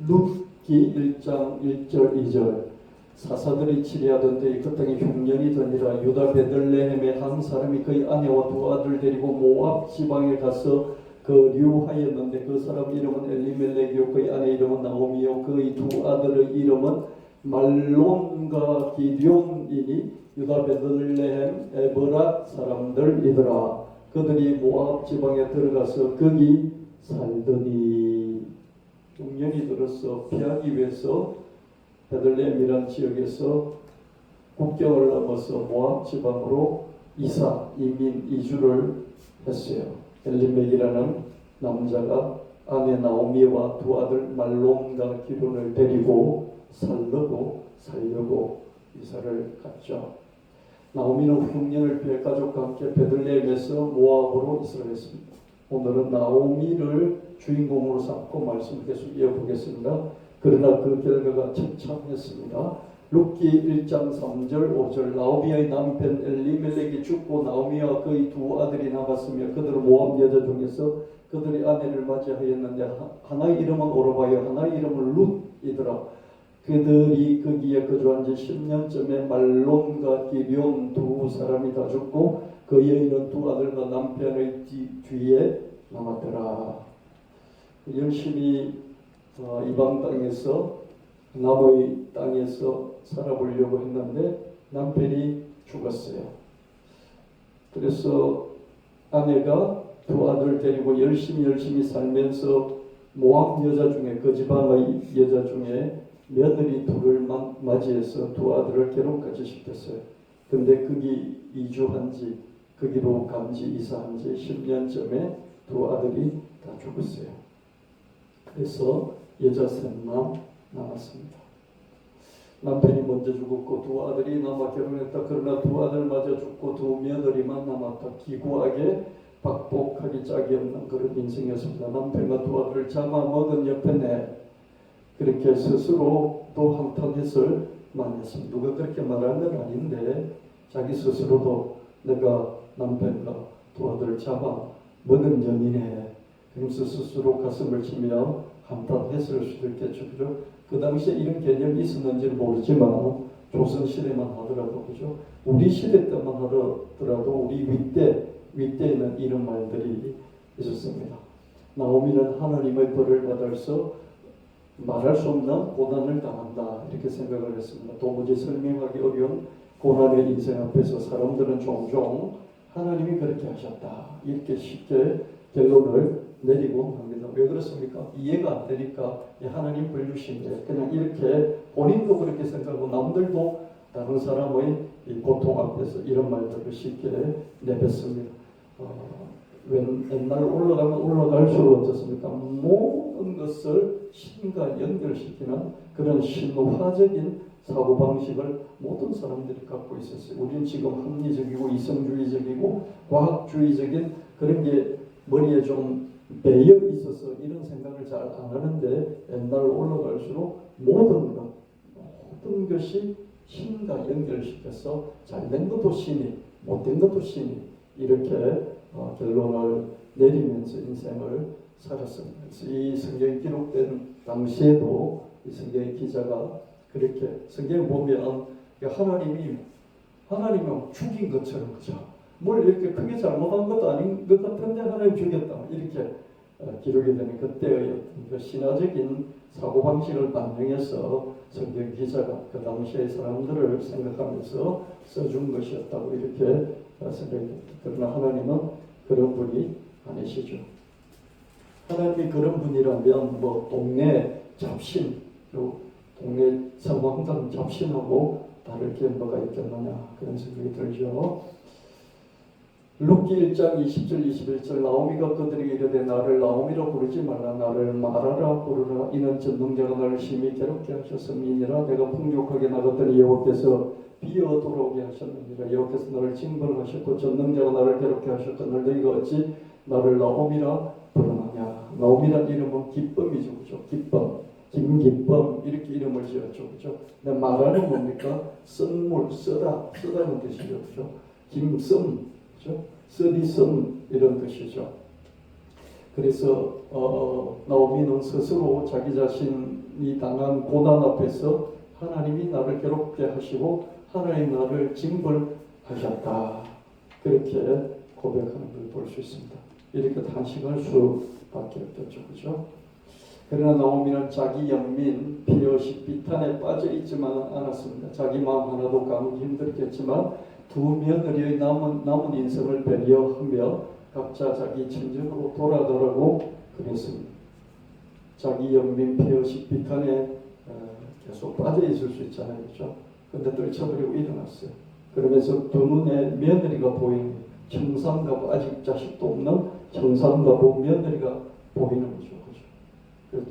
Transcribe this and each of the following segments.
룻기 1장 1절 2절 사사들이 치리하던 때에 그 땅에 흉년이 드니라. 유다 베들레헴의 한 사람이 그의 아내와 두 아들 데리고 모압 지방에 가서 거류하였는데 그 사람 이름은 엘리멜렉이요 그의 아내 이름은 나오미요 그의 두 아들의 이름은 말론과 기럝이니 유다 베들레헴 에브랏 사람들이더라. 그들이 모압 지방에 들어가서 거기 살더니 흉년이 들어서 피하기 위해서 베들레헴이라는 지역에서 국경을 넘어서 모압 지방으로 이민 이주를 했어요. 엘리멜렉이라는 남자가 아내 나오미와 두 아들 말론과 기럝을 데리고 살려고 이사를 갔죠. 나오미는 흉년을 피해 가족과 함께 베들레헴에서 모압으로 이사를 했습니다. 오늘은 나오미를 주인공으로 삼고 말씀을 계속 이어보겠습니다. 그러나 그 결과가 처참했습니다. 룻기 1장 3절 5절 나오미의 남편 엘리멜렉이 죽고 나오미와 그의 두 아들이 남았으며 그들은 모압 여자 중에서 그들이 아내를 맞이하였는데 하나의 이름은 오르바요 하나의 이름은 룻이더라. 그들이 거기에 거주한 지 10년쯤에 말론과 기럝 두 사람이 다 죽고 그 여인은 두 아들과 남편의 뒤에 남았더라. 열심히 이방 땅에서 남의 땅에서 살아보려고 했는데 남편이 죽었어요. 그래서 아내가 두 아들 데리고 열심히 살면서 모압 여자 중에 그 지방의 여자 중에 며느리 둘을 맞이해서 두 아들을 결혼까지 시켰어요. 근데 거기 이주한지 거기로 간지 이사한지 10년쯤에 두 아들이 다 죽었어요. 그래서 여자 셋만 남았습니다. 남편이 먼저 죽었고 두 아들이 남아 결혼했다. 그러나 두 아들마저 죽고 두 며느리만 남았다. 기구하게 박복하기 짝이 없는 그런 인생이었습니다. 남편과 두 아들을 잡아먹은 옆에 그렇게 스스로 또 한탄했을 만했습니다. 누가 그렇게 말하는 건 아닌데 자기 스스로도 내가 남편과 두 아들을 잡아먹은 년이네. 그러면서 스스로 가슴을 치며 한탄했을 수도 있겠죠. 그죠? 그 당시에 이런 개념이 있었는지는 모르지만 조선시대만 하더라도 그죠? 우리 시대 때만 하더라도 우리 윗대에는 이런 말들이 있었습니다. 나오미는 하나님의 벌을 받아서 말할 수 없는 고난을 당한다 이렇게 생각을 했습니다. 도무지 설명하기 어려운 고난의 인생 앞에서 사람들은 종종 하나님이 그렇게 하셨다 이렇게 쉽게 결론을 내리고 합니다. 왜 그렇습니까? 이해가 안 되니까 하나님 벌 주신 거예요. 그냥 이렇게 본인도 그렇게 생각하고 남들도 다른 사람의 이 고통 앞에서 이런 말들을 쉽게 내뱉습니다. 옛날 올라가면 올라갈수록 어떻습니까? 모든 것을 신과 연결시키는 그런 신화적인 사고방식을 모든 사람들이 갖고 있었어요. 우리는 지금 합리적이고 이성주의적이고 과학주의적인 그런 게 머리에 좀 배어 있어서 이런 생각을 잘 안 하는데 옛날 올라갈수록 모든 것이 신과 연결시켜서 잘된 것도 신이 못된 것도 신이 이렇게 결론을 내리면서 인생을 살았습니다. 그래서 이 성경이 기록된 당시에도 이 성경의 기자가 그렇게 성경을 보면 하나님은 죽인 것처럼 그죠? 뭘 이렇게 크게 잘못한 것도 아닌 것 같은데 하나님 죽였다 이렇게 기록이 되는 그때의 어떤 그 신화적인 사고방식을 반영해서 성경 기자가 그 당시의 사람들을 생각하면서 써준 것이었다고 이렇게 생각이 됩니다. 그러나 하나님은 그런 분이 아니시죠. 하나님이 그런 분이라면 뭐 동네 잡신, 동네 성황당 잡신하고 다를 게 뭐가 있겠느냐 그런 생각이 들죠. 룻기 1장 20절 21절 나오미가 그들에게 이르되 나를 나오미로 부르지 말라 나를 마라라 부르라 이는 전능자가 나를 심히 괴롭게 하셨음이니라 내가 풍족하게 나갔더니 여호와께서 비어 돌아오게 하셨느니라 여호와께서 나를 징벌하셨고 전능자가 나를 괴롭게 하셨거늘 너희가 어찌 나를 나오미라 부르느냐. 나오미란 이름은 기쁨이죠. 그죠? 기쁨, 김기쁨 이렇게 이름을 지었죠. 그죠? 근데 마라는 뭡니까? 쓴물, 쓰다는 뜻이죠. 그죠? 김씀, 그죠? 쓰디씀 이런 뜻이죠. 그래서 나오미는 스스로 자기 자신이 당한 고난 앞에서 하나님이 나를 괴롭게 하시고 하나님 나를 징벌하셨다. 그렇게 고백하는 걸 볼 수 있습니다. 이렇게 단식할 수밖에 없겠죠. 그죠? 그러나 나오미는 자기 영민, 비어식, 비탄에 빠져 있지만 않았습니다. 자기 마음 하나도 가누기 힘들겠지만 두 며느리의 남은 인생을 배려하며 각자 자기 친정으로 돌아가라고 그랬습니다. 자기 영민, 비어식, 비탄에 계속 빠져 있을 수 있잖아요. 그렇죠? 근데 떨쳐버리고 일어났어요. 그러면서 두 눈에 며느리가 보이는 청산가부, 아직 자식도 없는 청산가부 며느리가 보이는 거죠.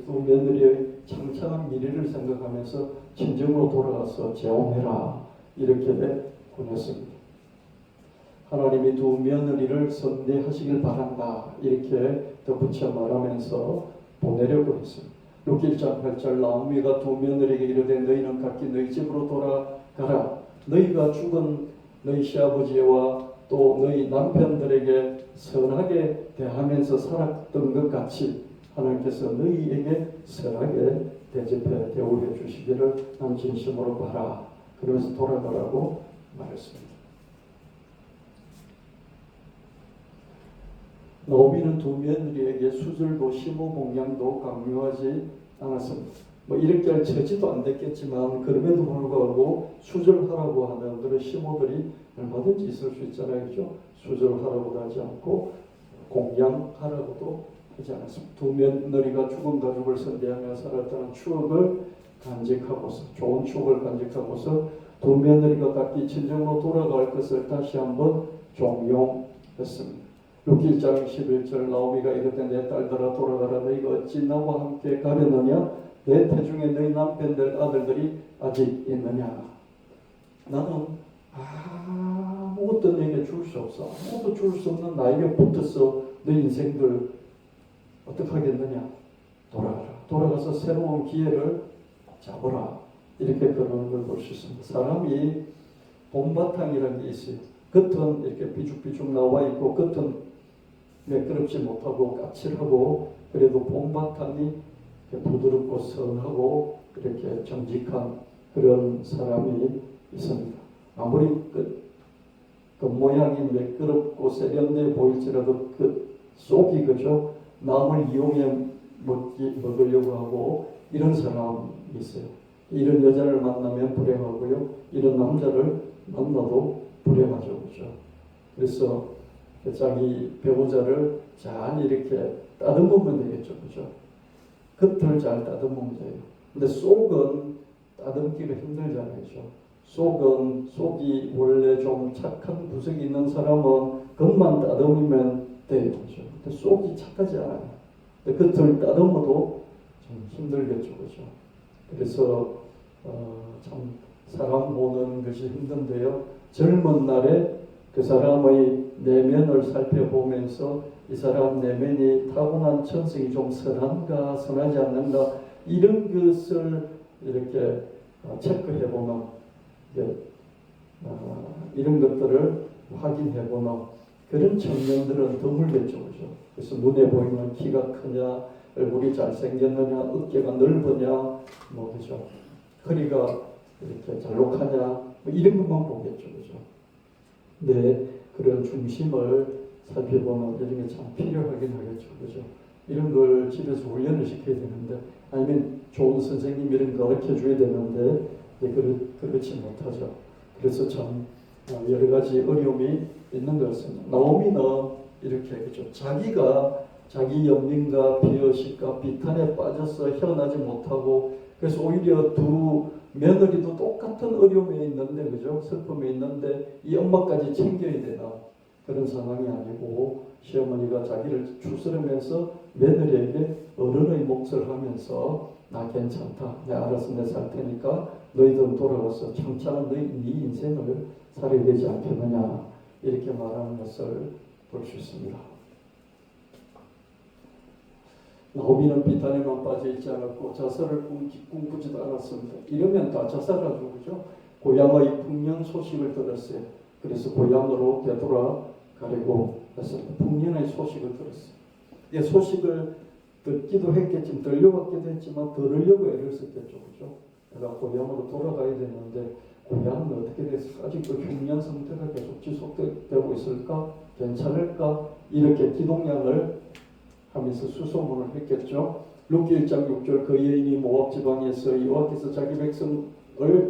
두 며느리의 창창한 미래를 생각하면서 친정으로 돌아가서 재혼해라 이렇게 보냈습니다. 하나님이 두 며느리를 선대하시길 바란다 이렇게 덧붙여 말하면서 보내려고 했습니다. 6장 8절 나오미가 두 며느리에게 이르되 너희는 각기 너희 집으로 돌아가라. 너희가 죽은 너희 시아버지와 또 너희 남편들에게 선하게 대하면서 살았던 것 같이 하나님께서 너희에게 선하게 대접해 대우해 주시기를 난 진심으로 바라. 그러면서 돌아가라고 말했습니다. 나오미는 두 며느리에게 수절도 심호봉양도 강요하지 않았습니다. 이렇게 할 처지도 안 됐겠지만 그럼에도 불구하고 수절하라고 하는 그런 심호들이 얼마든지 있을 수 있잖아요. 그렇죠? 수절하라고도 하지 않고 공양하라고도 하지 않았습니다. 두 며느리가 죽은 가족을 선대하며 살았다는 추억을 간직하고서 좋은 추억을 간직하고서 두 며느리가 각기 친정으로 돌아갈 것을 다시 한번 종용했습니다. 6장 11절 나오미가 이르되 내 딸들아 돌아가라. 너희가 어찌 나와 함께 가려느냐. 내 태중에 너희 남편들 아들들이 아직 있느냐. 나는 아무것도 너에게 줄 수 없어. 아무것도 줄 수 없는 나에게 붙어서 너희 인생들 어떻게 하겠느냐. 돌아가라. 돌아가서 새로운 기회를 잡아라. 이렇게 그러는 걸 볼 수 있습니다. 사람이 봄바탕이라는 게 있어요. 겉은 이렇게 비죽비죽 나와 있고 겉은 매끄럽지 못하고 까칠하고 그래도 봄바탕이 부드럽고 선하고 이렇게 정직한 그런 사람이 있습니다. 아무리 그 모양이 매끄럽고 세련돼 보일지라도 그 속이 그죠? 남을 이용해 먹으려고 하고 이런 사람이 있어요. 이런 여자를 만나면 불행하고요. 이런 남자를 만나도 불행하죠. 그죠? 그래서 자기 배우자를 잘 이렇게 따듬으면 되겠죠. 그죠? 겉을 잘 따듬으면 돼요. 근데 속은 따듬기가 힘들잖아요. 그죠? 속이 원래 좀 착한 구석이 있는 사람은 겉만 따듬으면 돼요. 그죠? 근데 속이 착하지 않아요. 근데 겉을 따듬어도 좀 힘들겠죠. 그죠? 그래서 참 사람 보는 것이 힘든데요. 젊은 날에 그 사람의 내면을 살펴보면서 이 사람 내면이 타고난 천성이 좀 선한가 선하지 않는가 이런 것을 이렇게 체크해보면 이런 것들을 확인해보면 그런 청년들은 드물겠죠. 그죠? 그래서 눈에 보이는 키가 크냐 얼굴이 잘생겼느냐 어깨가 넓으냐 그죠? 허리가 이렇게 잘록하냐 이런 것만 보겠죠. 그죠? 네, 그런 중심을 살펴보면 이런 게 참 필요하긴 하겠죠. 그죠? 이런 걸 집에서 훈련을 시켜야 되는데 아니면 좋은 선생님 이런 거 가르쳐 줘야 되는데 그렇지 못하죠. 그래서 참 여러 가지 어려움이 있는 것 같습니다. 나오미는 이렇게 그죠? 자기가 자기 연민과 비어식과 비탄에 빠져서 헤어나지 못하고 그래서 오히려 두 며느리도 똑같은 어려움에 있는데 그죠? 슬픔에 있는데 이 엄마까지 챙겨야 되나 그런 상황이 아니고 시어머니가 자기를 추스르면서 며느리에게 어른의 몫을 하면서 나 괜찮다. 내가 알아서 내 살 테니까 너희들은 돌아가서 창창한 네 인생을 살아야 되지 않겠느냐 이렇게 말하는 것을 볼 수 있습니다. 나오미는 비탄에만 빠져 있지 않았고 자살을 꿈꾸지도 않았습니다. 이러면 다 자살하죠. 그죠? 고향의 풍년 소식을 들었어요. 그래서 고향으로 되돌아가려고 했습니다. 풍년의 소식을 들었어요. 소식을 듣기도 했겠지만 들려받기도 했지만 들으려고 애를 썼겠죠. 그죠? 내가 고향으로 돌아가야 되는데 고향은 어떻게 됐을까? 아직도 흉년 상태가 계속 지속되고 있을까? 괜찮을까? 이렇게 기동량을 하면서 수소문을 했겠죠. 룻기 1장 6절 그 여인이 모압 지방에서 여호와께서 자기 백성을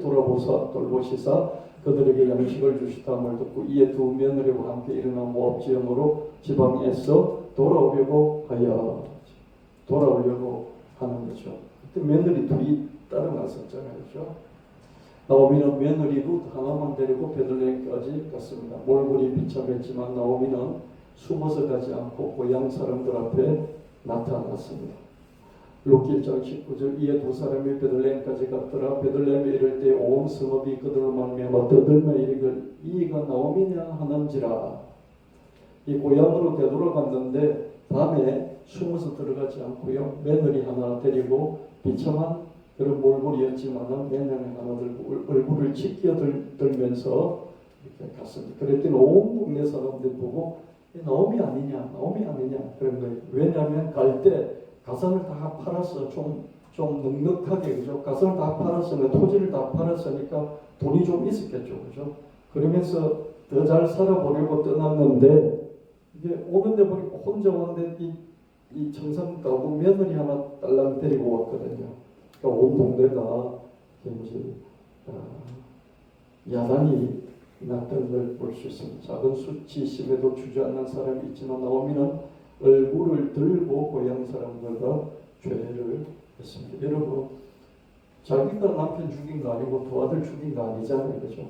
돌보시사 그들에게 양식을 주시다함을 듣고 이에 두 며느리와 함께 일어난 모압 지방에서 돌아오려고 하는 거죠. 그때 며느리 둘이 따라 나섰잖아요. 그렇죠? 나오미는 며느리 룻 하나만 데리고 베들레헴까지 갔습니다. 몰골이 비참했지만 나오미는 숨어서 가지 않고 고향 사람들 앞에 나타났습니다. 룻기 1장 19절 이에 두 사람이 베들레헴까지 갔더라. 베들레헴에 이를 때 온 성읍이 그들로 말미암아 떠들며 이르기를 이가 나오미냐 하는지라. 이 고향으로 되돌아갔는데 밤에 숨어서 들어가지 않고요. 며느리 하나 데리고 비참한 그런 몰골이었지만 며느리 하나 들고 얼굴을 지켜들면서 이렇게 갔습니다. 그랬더니 온 동네 사람들 보고 나오미 아니냐 그런 거예요. 왜냐하면 갈 때 가산을 다 팔았어. 좀 넉넉하게, 그죠? 가산을 다 팔았으면 토지를 다 팔았으니까 돈이 좀 있었겠죠, 그죠? 그러면서 더 잘 살아보려고 떠났는데 이게 오는데 보니까 혼자 왔는데 이 청산 가구 며느리 하나 딸랑 데리고 왔거든요. 그러니까 온 동네가 이제 야단이 났던 걸 볼 수 있습니다. 작은 수치심에도 주저앉는 사람이 있지만 나오미는 얼굴을 들고 고향 사람들과 죄를 했습니다. 여러분, 자기가 남편 죽인 거 아니고 두 아들 죽인 거 아니잖아요. 그죠?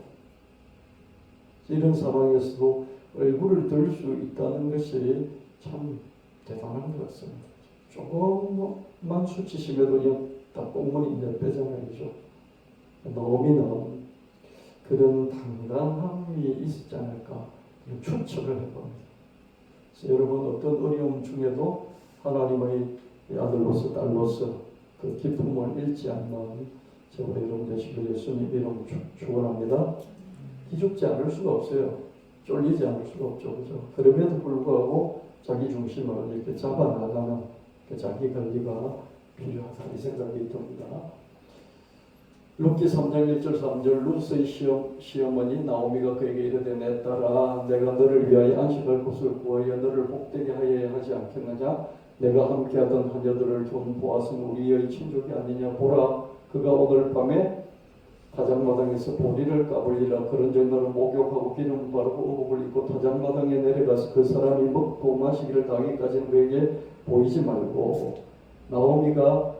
이런 상황에서도 얼굴을 들 수 있다는 것이 참 대단한 것 같습니다. 조금만 수치심에도 다 꽁무니 몇 배잖아요. 그죠? 나오미는 그런 당당함이 있지 않을까 추측을 해봅니다. 여러분 어떤 어려움 중에도 하나님의 아들로서 딸로서 그 기쁨을 잃지 않는 저와 여러분 되시길 예수님 이름 축원합니다. 기죽지 않을 수가 없어요. 쫄리지 않을 수가 없죠. 그죠? 그럼에도 불구하고 자기 중심을 이렇게 잡아나가는 그 자기 관리가 필요하다 이 생각이 듭니다. 룻기 3장 1절 3절 룻의 시어머니 나오미가 그에게 이르되 내 딸아 내가 너를 위하여 안식할 곳을 구하여 너를 복되게 하여야 하지 않겠느냐 내가 함께하던 하녀들을 둔 보아스는 우리의 친족이 아니냐 보라 그가 오늘 밤에 타작마당에서 보리를 까불리라 그런즉 너는 목욕하고 기름 바르고 의복을 입고 타작마당에 내려가서 그 사람이 먹고 마시기를 당하기까지는 그에게 보이지 말고 나오미가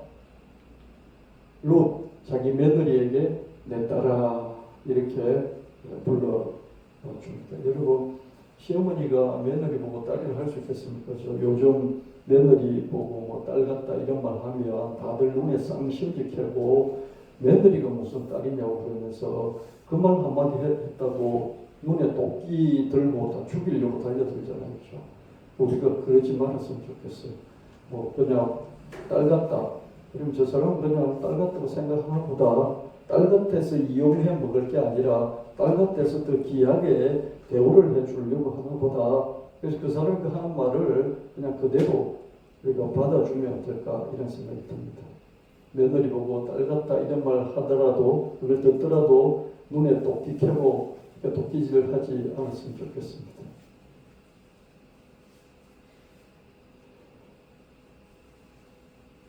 룻 자기 며느리에게 내 딸아 이렇게 불러줍니다. 여러분 시어머니가 며느리 보고 딸이라 할 수 있겠습니까? 요즘 며느리 보고 뭐 딸 같다 이런 말 하면 다들 눈에 쌍심지켜고 며느리가 무슨 딸이냐고 그러면서 그 말 한마디 했다고 눈에 도끼 들고 다 죽이려고 달려들잖아요. 그렇죠? 우리가 그러지 말았으면 좋겠어요. 뭐 그냥 딸 같다. 그럼 저 사람은 그냥 딸 같다고 생각하나 보다 딸 같아서 이용해 먹을 게 아니라 딸 같아서 더 귀하게 대우를 해주려고 하나 보다. 그래서 그 사람이 하는 말을 그냥 그대로 우리가 받아주면 어떨까 이런 생각이 듭니다. 며느리 보고 딸 같다 이런 말 하더라도 그걸 듣더라도 눈에 도끼 켜고 도끼질을 하지 않았으면 좋겠습니다.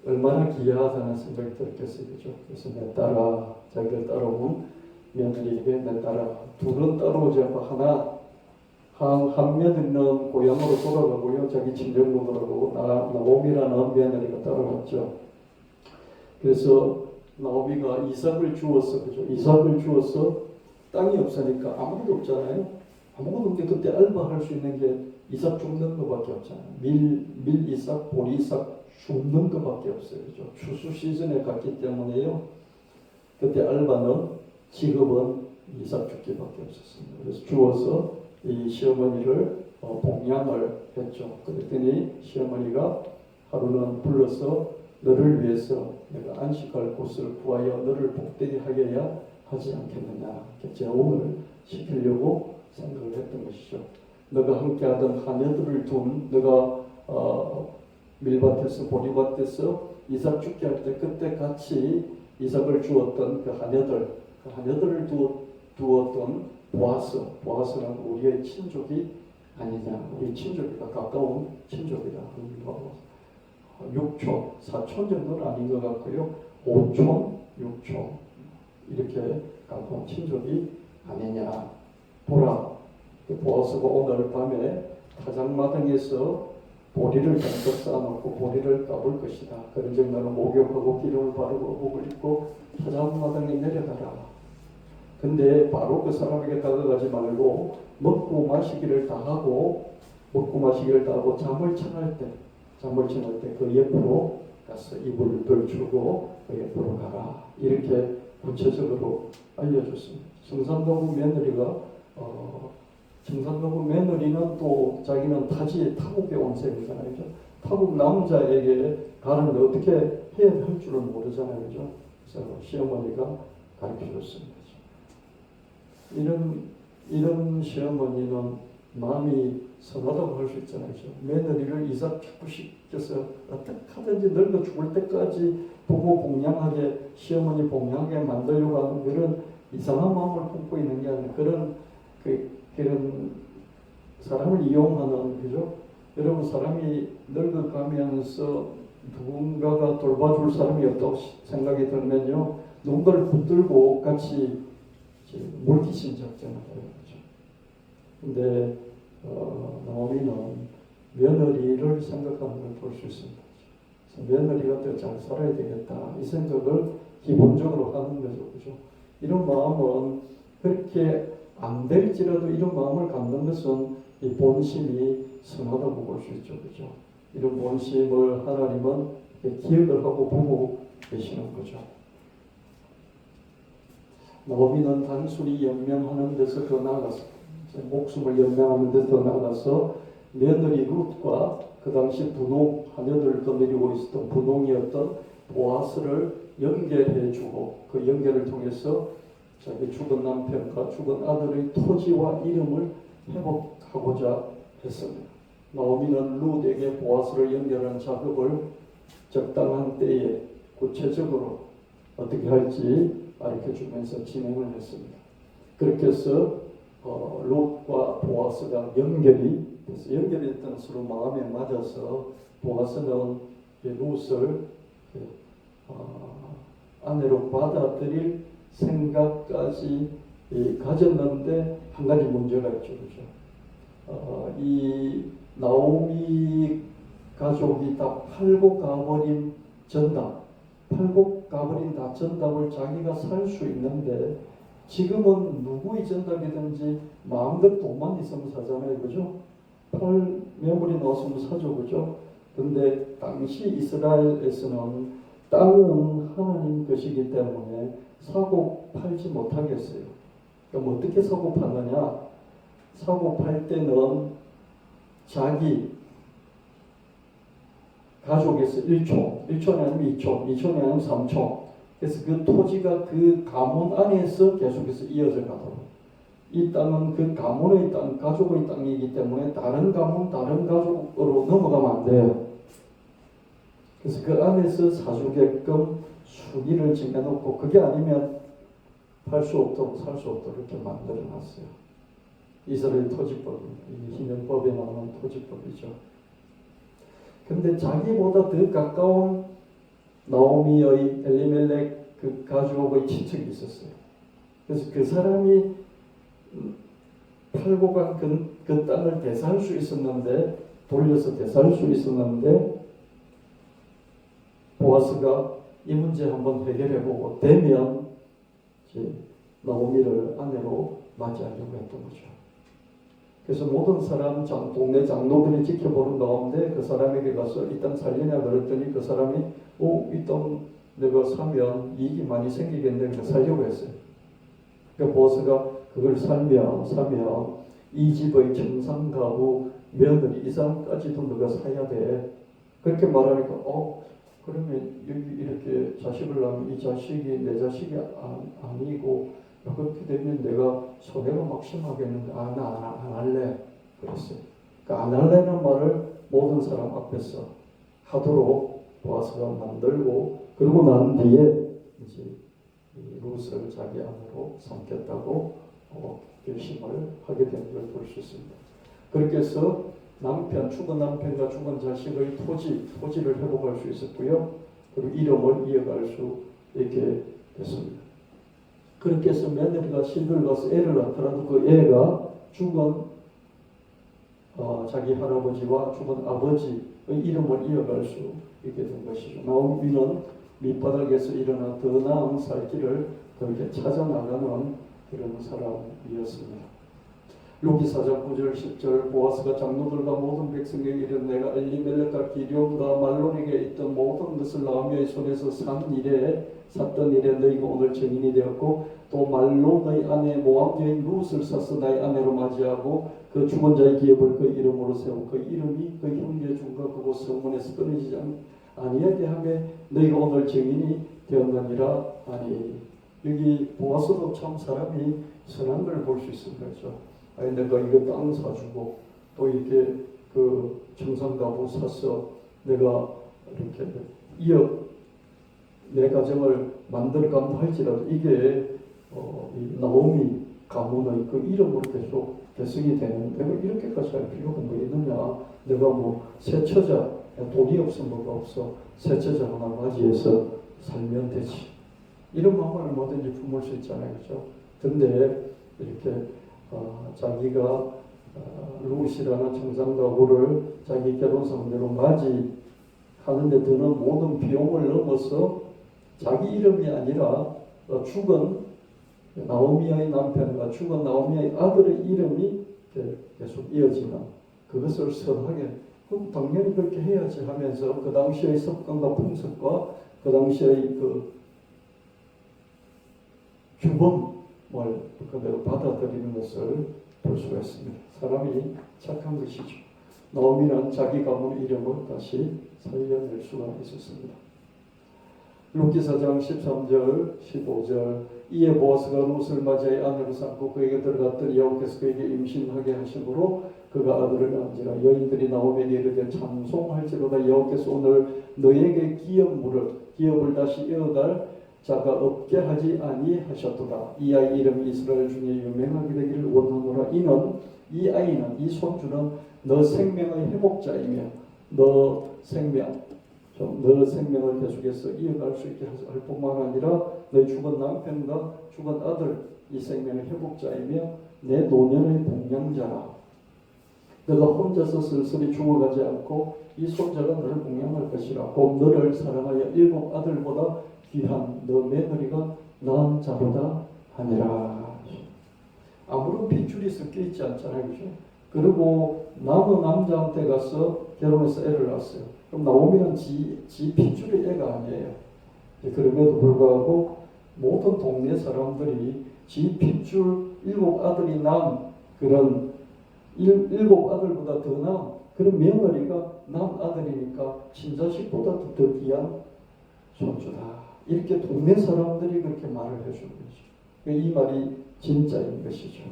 얼마나 귀하다는 생각이 들었겠어요. 그죠? 그래서 내 딸아, 자기를 따라온 며느리에게 내 딸아, 둘은 따라오지 않고 한 며느리는 고향으로 돌아가고요. 자기 친정으로 돌아가고 나오미라는 며느리가 따라갔죠. 그래서 나오미가 이삭을 주었어. 그죠? 이삭을 주었어. 땅이 없으니까 아무것도 없잖아요. 아무것도 없는데 그때 알바할 수 있는 게 이삭 줍는 것밖에 없잖아요. 밀 이삭, 보리 이삭 줍는 것밖에 없어요. 그죠? 추수 시즌에 갔기 때문에요. 그때 알바는 직업은 이삭 줍기밖에 없었습니다. 그래서 주어서 이 시어머니를 봉양을 했죠. 그랬더니 시어머니가 하루는 불러서 너를 위해서 내가 안식할 곳을 구하여 너를 복되게 하여야 하지 않겠느냐. 재혼을 시키려고 생각을 했던 것이죠. 너가 함께하던 하녀들을 둔 너가 밀밭에서 보리밭에서 이삭 죽게 할 때 그때 같이 이삭을 주었던 그 하녀들을 두었던 보아스는 우리의 친족이 아니냐, 우리 친족이다, 가까운 친족이다. 6촌, 4촌 정도는 아닌 것 같고요. 5촌, 6촌 이렇게 가까운 친족이 아니냐. 보라, 보아스가 오늘 밤에 타작마당에서 보리를 잔뜩 쌓아놓고 보리를 까볼 것이다. 그런즉 너는 목욕하고 기름을 바르고 옷을 입고 타작마당에 내려가라. 근데 바로 그 사람에게 다가가지 말고 먹고 마시기를 다 하고 잠을 청할 때 그 옆으로 가서 이불을 덜주고 그 옆으로 가라. 이렇게 구체적으로 알려줬습니다. 청산도구 며느리는 또 자기는 타지에 타국에 온 셈이잖아요. 그죠? 타국 남자에게 가는데 어떻게 해야 할 줄은 모르잖아요. 그죠? 그래서 시어머니가 가르쳐 줬습니다. 이런 시어머니는 마음이 선하다고 할 수 있잖아요. 그죠? 며느리를 이삭 축구시켜서 어떻게 하든지 늙어 죽을 때까지 부모 봉양하게, 시어머니 봉양하게 만들려고 하는 그런 이상한 마음을 품고 있는 게 아니라 그런 사람을 이용하는, 그죠? 여러분, 사람이 늙어가면서 누군가가 돌봐줄 사람이 없다고 생각이 들면요, 누군가를 붙들고 같이 물귀신 작전을 해요. 그죠? 근데 나오미는 며느리를 생각하는 걸 볼 수 있습니다. 며느리가 더 잘 살아야 되겠다, 이 생각을 기본적으로 하는 거죠. 그죠? 이런 마음은 그렇게 안 될지라도 이런 마음을 갖는 것은 이 본심이 선하다고 볼 수 있죠. 그죠? 이런 본심을 하나님은 기억을 하고 보고 계시는 거죠. 나오미는 단순히 연명하는 데서 더 나아가서, 목숨을 연명하는 데서 더 나아가서 며느리 룻과 그 당시 분홍, 하녀들을 거느리고 있었던 분홍이었던 보아스를 연결해주고 그 연결을 통해서 자기 죽은 남편과 죽은 아들의 토지와 이름을 회복하고자 했습니다. 나오미는 룻에게 보아스를 연결하는 작업을 적당한 때에 구체적으로 어떻게 할지 가르쳐주면서 진행을 했습니다. 그렇게 해서 룻과 보아스가 연결이 됐던 서로 마음에 맞아서 보아스는 룻을 아내로 받아들일 생각까지 가졌는데 한 가지 문제가 있죠. 그죠? 이 나오미 가족이 다 팔고 가버린 전답을 자기가 살 수 있는데, 지금은 누구의 전답이든지 마음껏 돈만 있으면 사잖아요. 그죠? 매물이 나왔으면 사죠. 그죠? 근데 당시 이스라엘에서는 땅은 하나님 것이기 때문에 사고 팔지 못하겠어요. 그럼 어떻게 사고 파느냐? 사고 팔 때는 자기 가족에서 1촌이 아니면 2촌이 아니면 3촌. 그래서 그 토지가 그 가문 안에서 계속해서 이어져 가도록. 이 땅은 그 가문의 땅, 가족의 땅이기 때문에 다른 가문, 다른 가족으로 넘어가면 안 돼요. 그래서 그 안에서 사주게끔 수기를 정해놓고, 그게 아니면 팔 수 없도록, 살 수 없도록 이렇게 만들어놨어요. 이스라엘 토지법입니다. 이 희명법에 나오는 토지법이죠. 근데 자기보다 더 가까운 나오미의 엘리멜렉 그 가족의 친척이 있었어요. 그래서 그 사람이 팔고 간 그 땅을 대사할 수 있었는데, 돌려서 대사할 수 있었는데, 보아스가 이 문제 한번 해결해보고 되면 나오미를 아내로 맞이하려고 했던 거죠. 그래서 모든 사람, 동네 장로들이 지켜보는 가운데 그 사람에게 가서 이 땅 살리냐 그랬더니 그 사람이 이 땅 내가 사면 이익이 많이 생기겠네, 그래서 살려고 했어요. 그러니까 보아스가 그걸 사면 이 집의 정상가구 며느리 이 사람까지도 너가 사야 돼. 그렇게 말하니까 그러면 여기 이렇게 자식을 낳으면 이 자식이 내 자식이 아니고, 그렇게 되면 내가 손해가 막 심하겠는데 나 안 할래 그랬어요. 그러니까 안 할래는 말을 모든 사람 앞에서 하도록 보아스가 만들고, 그러고 난 뒤에 이제 이 룻을 자기 아내로 삼겠다고 결심을 하게 된 걸 볼 수 있습니다. 그렇게 해서 죽은 남편과 죽은 자식의 토지를 회복할 수 있었고요. 그리고 이름을 이어갈 수 있게 됐습니다. 그렇게 해서 며느리가 시집을 가서 애를 낳더라도 그 애가 죽은 자기 할아버지와 죽은 아버지의 이름을 이어갈 수 있게 된 것이죠. 나오미는 밑바닥에서 일어나 더 나은 살 길을 그렇게 찾아나가는 그런 사람이었습니다. 루키 4장 9절 10절 보아스가 장로들과 모든 백성에게 이르되 내가 엘리멜렉과 기럝과 말론에게 있던 모든 것을 나오미의 손에서 샀던 일에 너희가 오늘 증인이 되었고, 또 말론의 아내 모압 여인 룻을 사서 나의 아내로 맞이하고 그 죽은 자의 기업을 그 이름으로 세우고 그 이름이 그 형제 중과 그곳 성문에서 끊어지지 아니하게 하며 너희가 오늘 증인이 되었느니라 하니. 여기 보아스도 참 사람이 선한 걸 볼 수 있는 거죠. 아니 내가 이거 땅 사주고 또 이렇게 그 청산가구 사서 내가 이렇게 내 가정을 만들까 할지라도 이게 이 나오미 가문의 그 이름으로 계속 계승이 되는, 내가 이렇게까지 할 필요가 뭐 있느냐. 내가 뭐 새 처자, 돈이 없으면 뭐가 없어, 새 처자 하나 맞이해서 살면 되지, 이런 마음을 뭐든지 품을 수 있잖아요, 그렇죠? 근데 이렇게 자기가 룻이라는 청산가구를 자기 결혼 상대로 맞이하는데 드는 모든 비용을 넘어서 자기 이름이 아니라 죽은 나오미의 남편과 죽은 나오미의 아들의 이름이 계속 이어지는 그것을 선하게, 그럼 당연히 그렇게 해야지 하면서 그 당시의 습관과 풍습과 그 당시의 그 규범을 그대로 받아들이는 것을 볼 수가 있습니다. 사람이 착한 것이죠. 나오미는 자기 가문 이름을 다시 살려낼 수가 있었습니다. 루키 4장 13절 15절 이에 보아스가 룻을 맞이하여 아내로 삼고 그에게 들어갔더니 여호와께서 그에게 임신하게 하심으로 그가 아들을 낳은지라. 여인들이 나오미에게 이르되 찬송할지로다 여호와께서 오늘 너에게 기업을 다시 이어갈 자가 없게 하지 아니하셨도다. 이 아이 이름이 이스라엘 중에 유명하게 되기를 원하노라. 이 아이는 이 손주는 너 생명의 회복자이며 너 생명을 계속해서 이어갈 수 있게 할 뿐만 아니라 너희 죽은 남편과 죽은 아들 이 생명의 회복자이며 내 노년의 복양자라. 너가 혼자서 슬슬이 죽어가지 않고 이 손자가 너를 복양할 것이라. 곧 너를 사랑하여 7 아들보다 귀한 너 며느리가 낳은 자보다 하니라. 아무런 핏줄이 섞여 있지 않잖아요, 그죠? 그리고 남은 남자한테 가서 결혼해서 애를 낳았어요. 그럼 나오미는 지 핏줄의 애가 아니에요. 그럼에도 불구하고 모든 동네 사람들이 지 핏줄 7 아들이 낳은 그런 7 아들보다 더 낳은 그런 며느리가 낳은 아들이니까 친자식보다 더 귀한 손주다. 이렇게 동네 사람들이 그렇게 말을 해주는 거죠. 이 말이 진짜인 것이죠.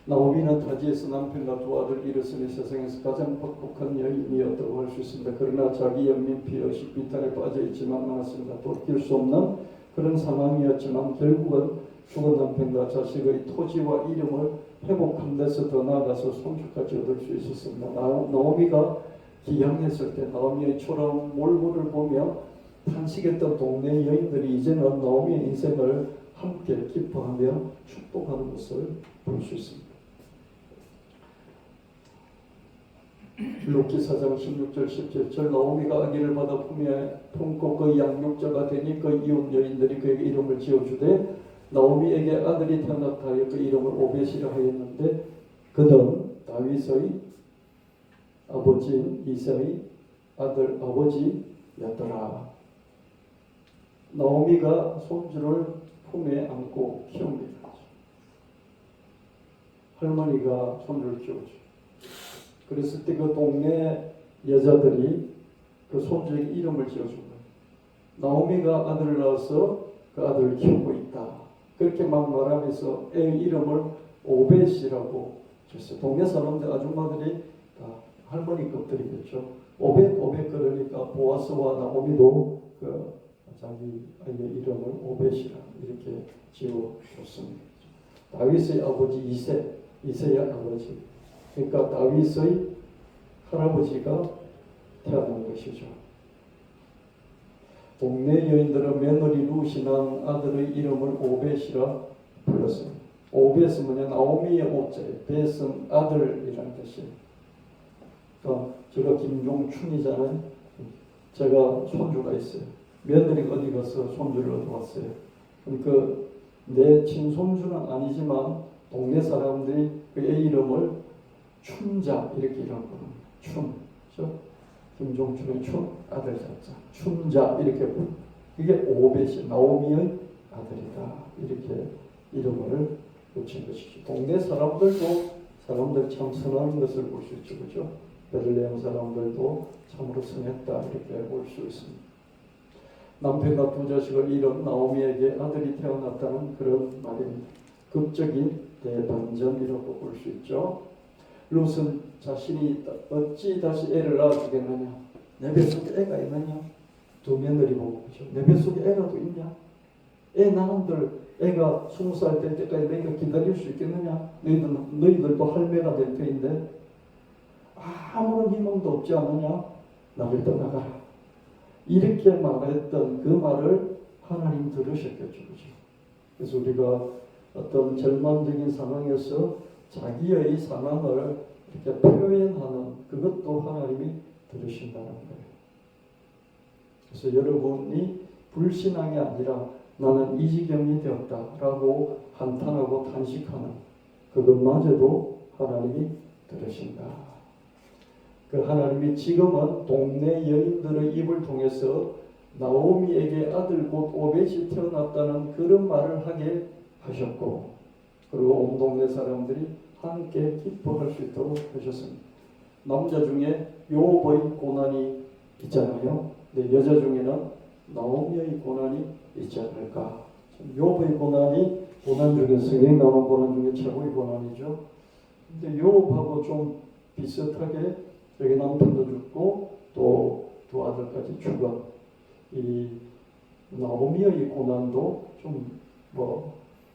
나오미는 타지에서 남편과 2 아들 잃었으니 세상에서 가장 퍽퍽한 여인이었다고 할 수 있습니다. 그러나 자기 연민 피의식 비탈에 빠져있지만 않았습니다. 돌이킬 수 없는 그런 상황이었지만 결국은 죽은 남편과 자식의 토지와 이름을 회복한 데서 더 나아가서 손주까지 얻을 수 있었습니다. 나오미가 기양했을 때 나오미의 초라한 몰골을 보며 탄식했던 동네 여인들이 이제는 나오미의 인생을 함께 기뻐하며 축복하는 것을 볼 수 있습니다. 루키 4장 16절 17절 나오미가 아기를 받아 품고 그 양육자가 되니 그 이웃 여인들이 그에게 이름을 지어주되 나오미에게 아들이 태어났다 하여 그 이름을 오벳이라 하였는데 그는 다윗의 아버지인 이새의 아들 아버지였더라. 나오미가 손주를 품에 안고 키웁니다. 할머니가 손주를 키우죠. 그랬을 때 그 동네 여자들이 그 손주에게 이름을 지어준 거예요. 나오미가 아들을 낳아서 그 아들을 키우고 있다. 그렇게 막 말하면서 애의 이름을 오벳이라고 줬어요. 동네 사람들 아줌마들이 다 할머니급들이겠죠. 오벳 그러니까 보아스와 나오미도 그 자기 아이의 이름을 오벳이라 이렇게 지어줬습니다. 다윗의 아버지 이새의 아버지. 그러니까 다윗의 할아버지가 태어난 것이죠. 동네 여인들은 며느리 룻이 낳은 아들의 이름을 오벳이라 불렀습니다. 오벳은 뭐냐? 나오미의 오자예요. 벳은 아들이라는 뜻이에요. 그러니까 제가 김종춘이잖아요. 제가 손주가 있어요. 며느리가 어디 가서 손주를 얻어왔어요. 그러니까 내 친손주는 아니지만 동네 사람들이 그의 이름을 춘자 이렇게 이름하거든요. 춘, 그렇죠? 김종춘의 춘, 아들 자자, 춘자 이렇게 부르. 이게 오벳이 나오미의 아들이다 이렇게 이름을 붙인 것이죠. 동네 사람들 참 선한 것을 볼 수 있죠, 그렇죠? 베들레헴 사람들도 참으로 선했다 이렇게 볼 수 있습니다. 남편과 두 자식을 잃은 나오미에게 아들이 태어났다는 그런 말입니다. 극적인 대반전이라고 볼 수 있죠. 룻은 자신이 어찌 다시 애를 낳아주겠느냐? 내 뱃속에 애가 있느냐? 두 며느리 보고 그죠? 내 뱃속에 애라도 있냐? 애 낳은들 애가 20살 될 때까지 내가 기다릴 수 있겠느냐? 너희들도 할매가 될 터인데 아무런 희망도 없지 않느냐? 나를 떠나가라. 이렇게 말했던 그 말을 하나님 들으셨겠죠. 그죠? 그래서 우리가 어떤 절망적인 상황에서 자기의 상황을 이렇게 표현하는 그것도 하나님이 들으신다는 거예요. 그래서 여러분이 불신앙이 아니라 나는 이 지경이 되었다라고 한탄하고 탄식하는 그것마저도 하나님이 들으신다. 그 하나님이 지금은 동네 여인들의 입을 통해서 나오미에게 아들 곧 오벳이 태어났다는 그런 말을 하게 하셨고, 그리고 온 동네 사람들이 함께 기뻐할 수 있도록 하셨습니다. 남자 중에 요업의 고난이 있잖아요. 근데 여자 중에는 나오미의 고난이 있지 않을까. 요업의 고난 중에 성경에 나오는 고난 중에 최고의 고난이죠. 근데 요업하고 좀 비슷하게 여기 남편도 죽고 또 두 아들까지 죽어. 이 나오미의 고난도 좀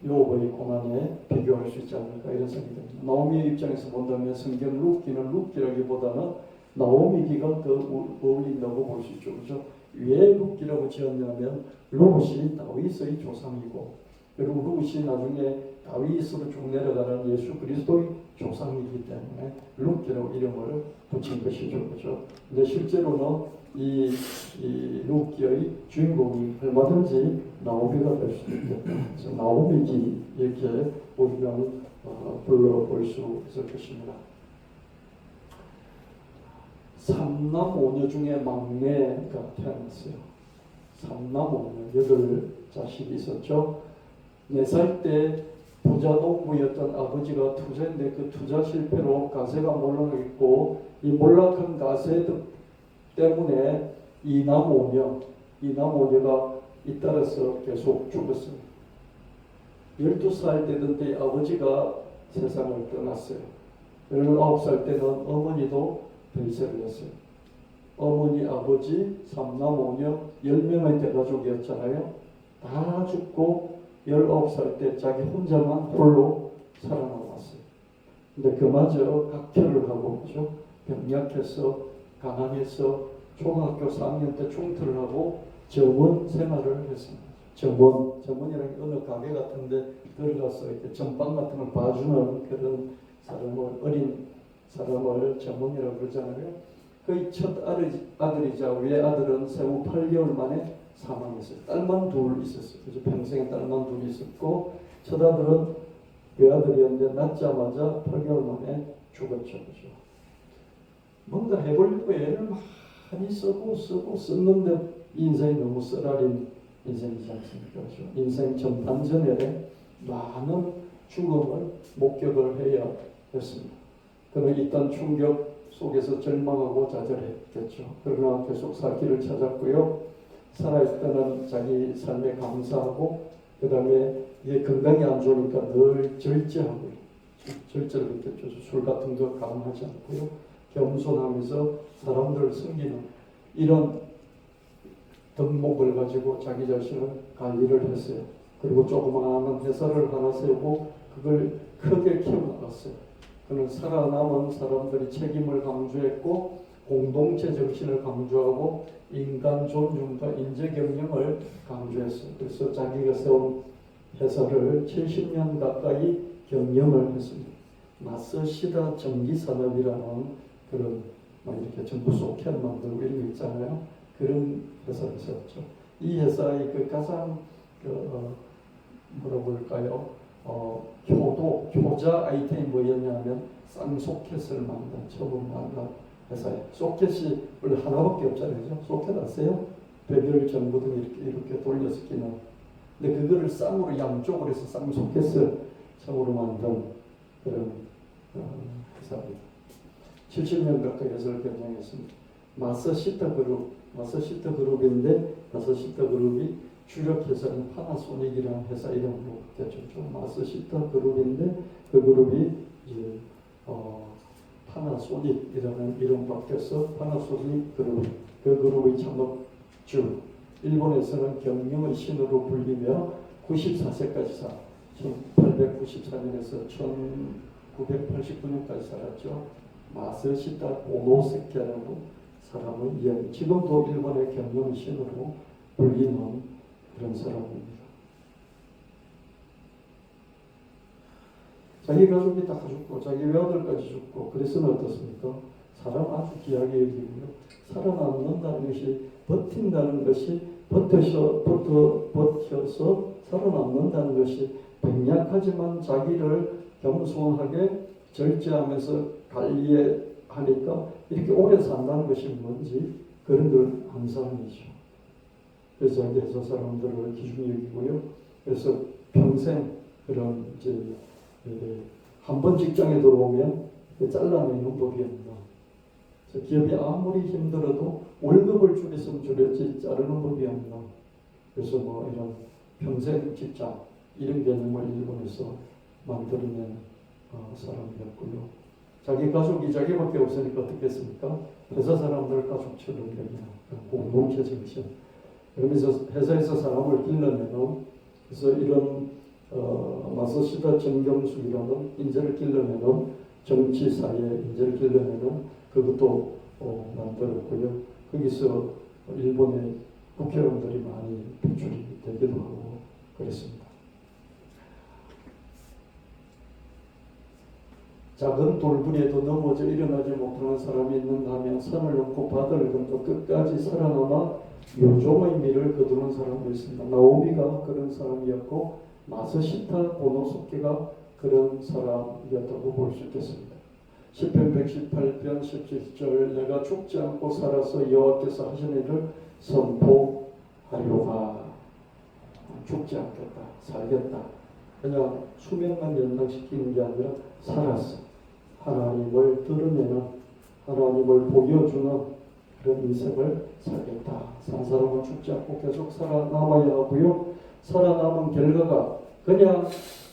요업의 고난에 비교할 수 있지 않을까 이런 생각이 듭니다. 나오미의 입장에서 본다면 성경 룻기는 룻기라기보다는 나오미기가 더 어울린다고 볼 수 있죠. 그렇죠? 왜 룻기라고 지었냐면 룻이 다윗의 조상이고, 그리고 룻이 나중에 다윗으로 쭉 내려가는 예수 그리스도의 조상이기 때문에 룻기라고 이름을 붙인 것이죠. 그렇죠? 근데 실제로는 이 룻기의 주인공이 얼마든지 나오미가 될 수도 있겠다. 그래서 나오미기 이렇게 우리가 불러볼 수 있을 것입니다. 3남 5녀 중에 막내가 태어났어요. 3남 5녀 8자식이 있었죠. 4살 때 부자 농부였던 아버지가 투자인데 그 투자 실패로 가세가 몰락했고, 이 몰락한 가세 때문에 2남 5녀가 잇따라서 계속 죽었어요. 12살 되던 때 아버지가 세상을 떠났어요. 19살 때는 어머니도 별세를 했어요. 어머니, 아버지, 3남 5녀 10명의 대가족이었잖아요. 다 죽고 19살 때 자기 혼자만 홀로 살아남았어요. 근데 그마저 각혈을 하고, 그죠? 병약해서 가난해서 초등학교 4학년 때 중퇴를 하고 점원 생활을 했습니다. 점원이라는 게 어느 가게 같은데 들어가서 이렇게 전빵 같은 걸 봐주는 그런 사람을, 어린 사람을 점원이라고 그러잖아요. 그의 첫 아들이자 외아들은 생후 8개월 만에 사망했어요. 딸만 둘 있었어요. 그래서 평생에 딸만 둘 있었고, 첫 아들은 외아들이었는데 낳자마자 8개월 만에 죽었죠. 그죠? 뭔가 해보려고 애를 많이 썼는데 인생이 너무 쓰라린 인생이지 않습니까? 그렇죠? 인생 전반전에 많은 죽음을 목격을 해야 했습니다. 그는 일단 충격 속에서 절망하고 좌절했겠죠. 그러나 계속 살 길을 찾았고요. 살아있다는 자기 삶에 감사하고, 그 다음에 이게 건강이 안 좋으니까 늘 절제를 느꼈죠. 술 같은 거 감하지 않고요. 겸손하면서 사람들을 섬기는 이런 덕목을 가지고 자기 자신을 관리를 했어요. 그리고 조그마한 회사를 하나 세우고 그걸 크게 키워나갔어요. 그는 살아남은 사람들이 책임을 강조했고 공동체 정신을 강조하고 인간 존중과 인재 경영을 강조했어요. 그래서 자기가 세운 회사를 70년 가까이 경영을 했습니다. 마쓰시다 전기산업이라는 그런 이렇게 전부 소켓 만들고 이런 거 있잖아요. 그런 회사를 세웠죠. 이 회사의 그 가장 뭐라고 할까요? 효자 아이템이 뭐였냐면 쌍소켓을 처음 만든 회사예요. 소켓이 원래 하나밖에 없잖아요. 소켓 아세요? 배별 전구등 이렇게 돌려서 끼는. 근데 그거를 쌍으로 양쪽으로 해서 쌍소켓을 처음으로 만든 그런 회사입니다. 70년 가까이 회사를 경영했습니다. 마쓰시타 그룹인데 마쓰시타 그룹이 주력 회사는 파나소닉이라는 회사 이름으로 바뀌었죠. 마쓰시타 그룹인데 그 그룹이 이제 파나소닉이라는 이름 바뀌어서 파나소닉 그룹. 그 그룹의 창업주. 일본에서는 경영의 신으로 불리며 94세까지 1894년에서 1989년까지 살았죠. 마쓰시타 오노세케라는 사람을 이야기. 지금도 일본의 경영의 신으로 불리는 그런 사람입니다. 자기 가족이 다 죽고 자기 외아들까지 죽고 그래서는 어떻습니까? 사람 아주 귀하게 여기고요. 살아남는다는 것이 버틴다는 것이 버텨서 살아남는다는 것이 백약하지만 자기를 겸손하게 절제하면서 관리하니까 이렇게 오래 산다는 것이 뭔지 그런 걸 안 사람이죠. 그래서 자기 회사 사람들을 기준히 여기고요. 그래서 평생 그런 이제 한 번 직장에 들어오면 잘라내는 법이 없나. 기업이 아무리 힘들어도 월급을 줄였으면 줄였지 자르는 법이 없나. 그래서 뭐 이런 평생 직장 이런 개념을 일본에서 만들어낸 사람이었고요. 자기 가족이 자기밖에 없으니까 어떻겠습니까? 회사 사람들 가족처럼 여기는 공동체 정신. 그러면서 회사에서 사람을 길러내는 그래서 이런 마쓰시다 정경숙이라는 인재를 길러내는 정치사회 인재를 길러내는 그것도 만들었고요. 거기서 일본의 국회의원들이 많이 배출이 되기도 하고 그랬습니다. 작은 돌부리에도 넘어져 일어나지 못하는 사람이 있는가 하면 선을 넘고 바다를 건너 끝까지 살아남아 요종의 미를 거두는 사람도 있습니다. 나오미가 그런 사람이었고 마쓰시타 오노소케가 그런 사람이었다고 볼 수 있겠습니다. 시편 118편 17절 내가 죽지 않고 살아서 여호와께서 하신 일을 선포하려다. 죽지 않겠다. 살겠다. 그냥 수명만 연장시키는 게 아니라 살았어. 하나님을 드러내는 하나님을 보여주는 그런 인생을 살겠다. 산 사람은 죽지 않고 계속 살아남아야 하고요. 살아남은 결과가 그냥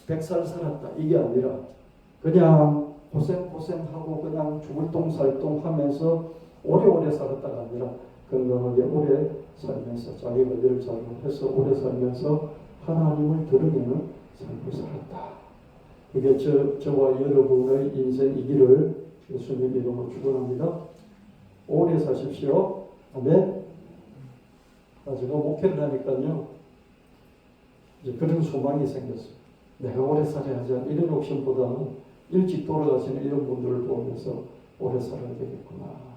100살 살았다 이게 아니라 그냥 고생하고 그냥 죽을 똥살똥 하면서 오래오래 살았다가 아니라 건강하게 오래 살면서 자기 관리를 잘 해서 오래 살면서 하나님을 드러내는 삶을 살았다. 이게 저와 여러분의 인생이기를 예수님 이름으로 축원합니다. 오래 사십시오. 아멘. 제가 목회를 하니까요. 이제 그런 소망이 생겼어요. 내가 오래 살아야 하지 않는 이런 옵션보다는 일찍 돌아가시는 이런 분들을 보면서 오래 살아야 되겠구나.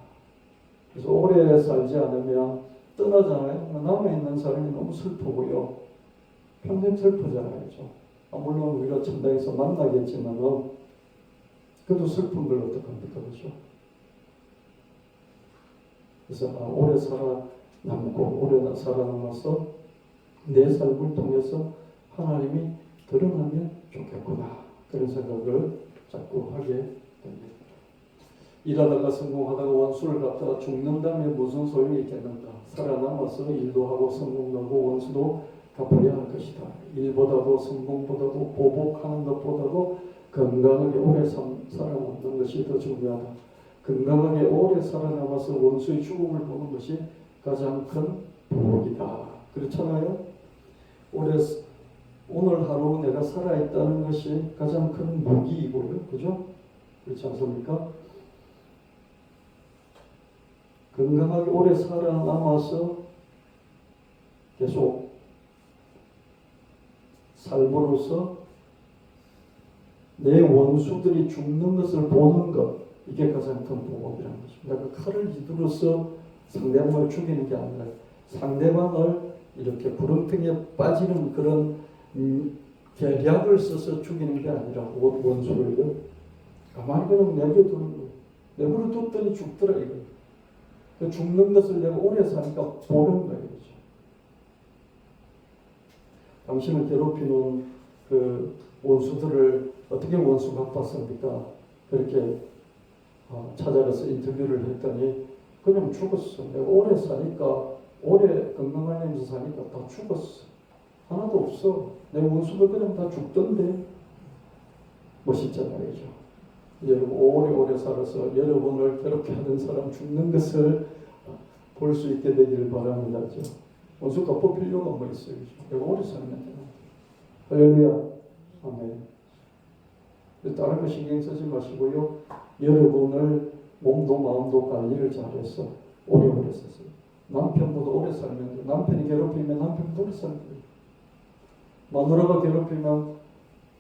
그래서 오래 살지 않으면 떠나잖아요. 남아있는 사람이 너무 슬프고요. 평생 슬프잖아요. 물론 우리가 천당에서 만나겠지만은 그래도 슬픈 걸 어떡합니까? 그렇죠? 그래서 오래 살아남고 오래 살아남아서 내 삶을 통해서 하나님이 드러나면 좋겠구나. 그런 생각을 자꾸 하게 됩니다. 일하다가 성공하다가 원수를 갚다가 죽는다면 무슨 소용이 있겠는가. 살아남아서 일도 하고 성공도 하고 원수도 갚아야 할 것이다. 일보다도 성공보다도 보복하는 것보다도 건강하게 오래 살아남는 것이 더 중요하다. 건강하게 오래 살아남아서 원수의 죽음을 보는 것이 가장 큰 복이다. 그렇잖아요? 오늘 하루 내가 살아있다는 것이 가장 큰 무기이고요. 그죠? 그렇지 않습니까? 건강하게 오래 살아남아서 계속 삶으로써 내 원수들이 죽는 것을 보는 것, 이게 가장 큰 복이라는 것입니다. 그 칼을 휘두르서 상대방을 죽이는 게 아니라 상대방을 이렇게 구렁텅이에 빠지는 그런 계략을 써서 죽이는 게 아니라 원수를 가만히 그냥 내버려두는 거예요. 내버려뒀더니 죽더라 이거예요. 그 죽는 것을 내가 오래 사니까 보는 거예요. 당신을 괴롭히는 그 원수들을 어떻게 원수 갚았습니까? 그렇게 찾아가서 인터뷰를 했더니 그냥 죽었어. 내가 오래 사니까, 오래 건강하면서 사니까 다 죽었어. 하나도 없어. 내 원수들 그냥 다 죽던데. 멋있잖아요. 그죠? 여러분 오래오래 살아서 여러분을 괴롭게 하던 사람 죽는 것을 볼 수 있게 되기를 바랍니다. 그죠? 원수 갚을 필요가 뭐 있어요. 그죠? 내가 오래 살면 되나? 할렐루야. 아멘. 다른 거 신경 쓰지 마시고요. 여러분을 몸도 마음도 관리를 잘해서 오래오래 사세요. 남편보다 오래 살면 돼요. 남편이 괴롭히면 남편보다 오래 살면 돼요. 마누라가 괴롭히면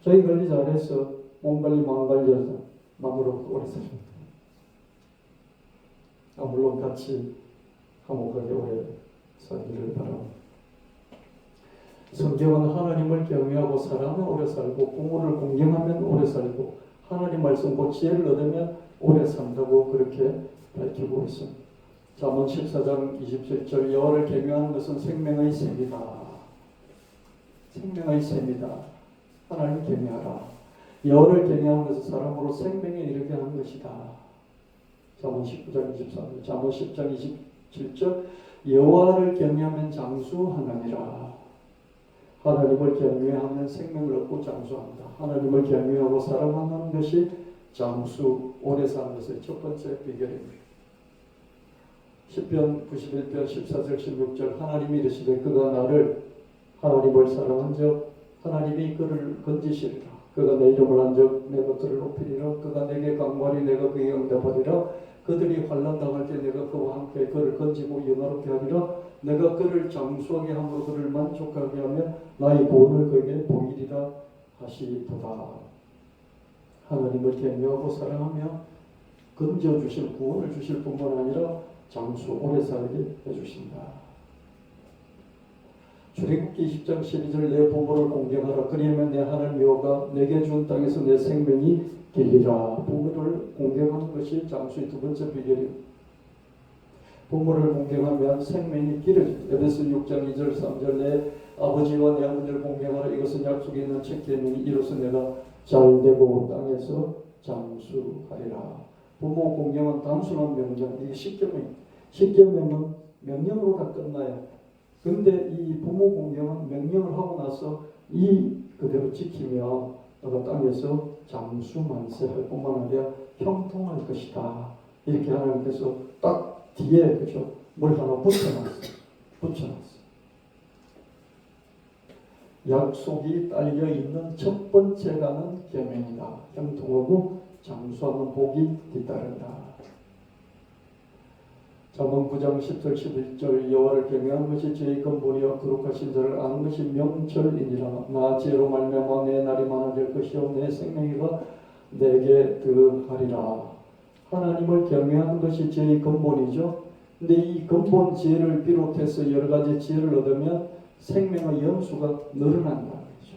저희 관리 잘해서 몸 관리 마음 관리해서 마누라보다 오래 살면 돼요. 물론 같이 화목하게 오래 살기를 바랍니다. 성경은 하나님을 경외하고 사람은 오래 살고 부모를 공경하면 오래 살고 하나님 말씀 곧 지혜를 얻으면 오래 산다고 그렇게 밝히고 있습니다. 잠언 14장 27절 여호와를 경외하는 것은 생명의 셈이다. 생명의 셈이다. 하나님을 경외하라. 여호와를 경외하는 것은 사람으로 생명에 이르게 하는 것이다. 잠언 19장 23절 잠언 10장 27절 여호와를 경외하면 장수하느니라. 하나님을 경외하면 생명을 얻고 장수한다. 하나님을 경외하고 사랑하는 것이 장수, 오래 사는 것의 첫 번째 비결입니다. 시편 91편 14절 16절 하나님이 이르시되 그가 나를 하나님을 사랑한즉 하나님이 그를 건지시리라. 그가 내 이름을 한즉 내가 그를 높이리라. 그가 내게 강구하리 내가 그에게 응답하리라. 그들이 환난 당할 때 내가 그와 함께 그를 건지고 영화롭게 하리라. 내가 그를 장수하게 함으로 그를 만족하게 하며 나의 구원을 그에게 보이리라 하시도다. 하나님을 경외하고 사랑하며 건져주실 구원을 주실 뿐만 아니라 장수 오래 살게 해주신다. 출애굽기 20장 12절 내 부모를 공경하라. 그리하면 내 하나님 여호와가 내게 준 땅에서 내 생명이 길리라. 부모를 공경하는 것이 장수의 두 번째 비결입니다. 부모를 공경하면 생명이 길어집니다. 에베소 6장 2절 3절 내 아버지와 내 어머니를 공경하라. 이것은 약속이 있는 첫 계명이 이로써 내가 잘되고 땅에서 장수하리라. 부모 공경은 단순한 명령. 이게 십계명은 명령으로 다 끝나요. 근데 이 부모 공경은 명령을 하고 나서 이 그대로 지키며 너가 땅에서 장수만세할 뿐만 아니라 형통할 것이다. 이렇게 하나님께서 딱 뒤에 그죠? 뭘 하나 붙여놨어. 약속이 딸려 있는 첫 번째가는 계명이다. 형통하고 장수하는 복이 뒤따른다. 잠언 9장 10절 11절 여호와를 경외하는 것이 죄의 근본이요 거룩하신 자를 아는 것이 명철이니라. 나 지혜로 말미암아 내 날이 많아질 것이요 내 생명이가 내게 더하리라. 하나님을 경외하는 것이 죄의 근본이죠. 근데 이 근본 지혜를 비롯해서 여러 가지 지혜를 얻으면 생명의 연수가 늘어난다는 거죠.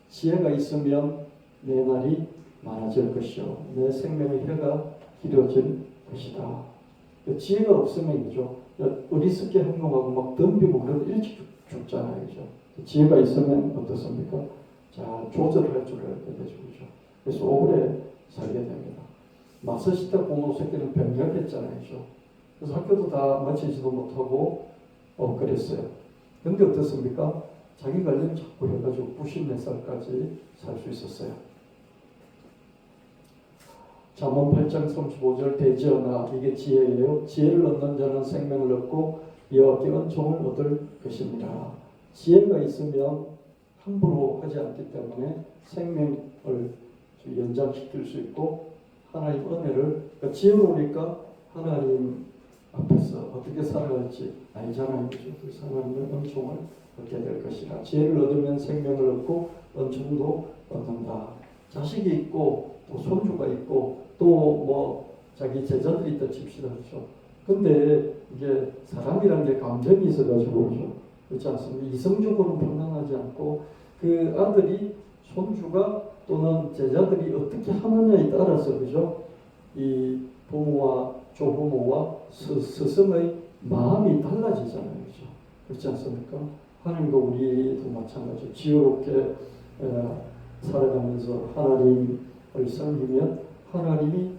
지혜가 있으면 내 날이 많아질 것이요 내 생명의 혀가 길어질 것이다. 지혜가 없으면 그죠. 어리석게 행동하고 막 덤비고 그래도 일찍 죽잖아요. 그죠. 지혜가 있으면 어떻습니까? 자, 조절할 줄 알게 되죠. 그죠. 그래서 오래 살게 됩니다. 마서시대 공동 새끼는 병약했잖아요. 그죠. 그래서 학교도 다 마치지도 못하고 그랬어요. 근데 어떻습니까? 자기 관련 자꾸 해가지고 94살까지 살 수 있었어요. 잠언 8장 35절 대지어나 이게 지혜예요. 지혜를 얻는 자는 생명을 얻고 여호와께 은총을 얻을 것입니다. 지혜가 있으면 함부로 하지 않기 때문에 생명을 연장시킬 수 있고 하나님 은혜를 그러니까 지혜로우니까 하나님 앞에서 어떻게 살아갈지 알잖아요. 그래서 하나님의 은총을 얻게 될 것이라. 지혜를 얻으면 생명을 얻고 은총도 얻는다. 자식이 있고 또 손주가 있고 또 뭐 자기 제자들이 있다 칩시다. 그렇죠? 근데 이게 사람이란 게 감정이 있어가지고 그렇죠? 그렇지 않습니까? 이성적으로 판단하지 않고 그 아들이 손주가 또는 제자들이 어떻게 하느냐에 따라서 그죠? 이 부모와 조부모와 스승의 마음이 달라지잖아요. 그죠? 그렇지 않습니까? 하나님과 우리도 마찬가지로 지혜롭게 살아가면서 하나님을 섬기면 하나님이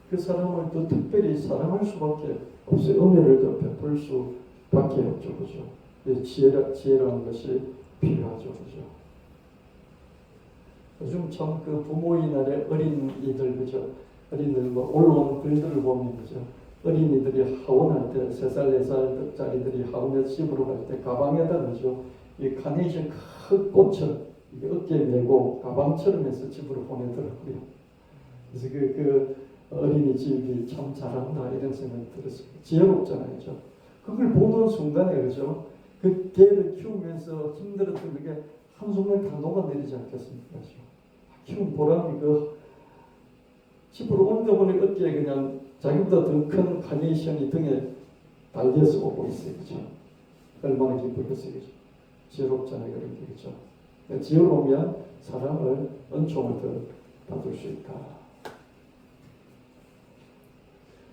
그 사람을 더 특별히 사랑할 수밖에 없어요. 은혜를 더 베풀 수밖에 없죠. 그죠? 지혜라는 것이 필요하죠. 그죠? 요즘 참 그 부모의 날에 어린이들 그죠? 어린이들 뭐 올라온 글들을 보면 그죠? 어린이들이 하원할 때 3살, 4살짜리들이 하원에 집으로 갈 때 가방에다 그죠? 이 카네이션 큰 꽃을 이게 어깨에 메고 가방처럼 해서 집으로 보내더라고요. 그래서 그 어린이집이 참 잘한다 이런 생각이 들었어요. 지혜롭잖아요. 그죠? 그걸 보는 순간에 그죠? 그 개를 키우면서 힘들었던 그게 한순간 다 녹아내리지 않겠습니까? 그죠? 키운 보람이 그 집으로 온다 보니 어깨에 그냥 자기보다 더 큰 카네이션이 등에 달려서 오고 있어요. 그죠? 얼마나 기쁘겠어요. 그죠? 지혜롭잖아요. 그런 게 그죠? 지혜로우면 사랑을 은총을 더 받을 수 있다.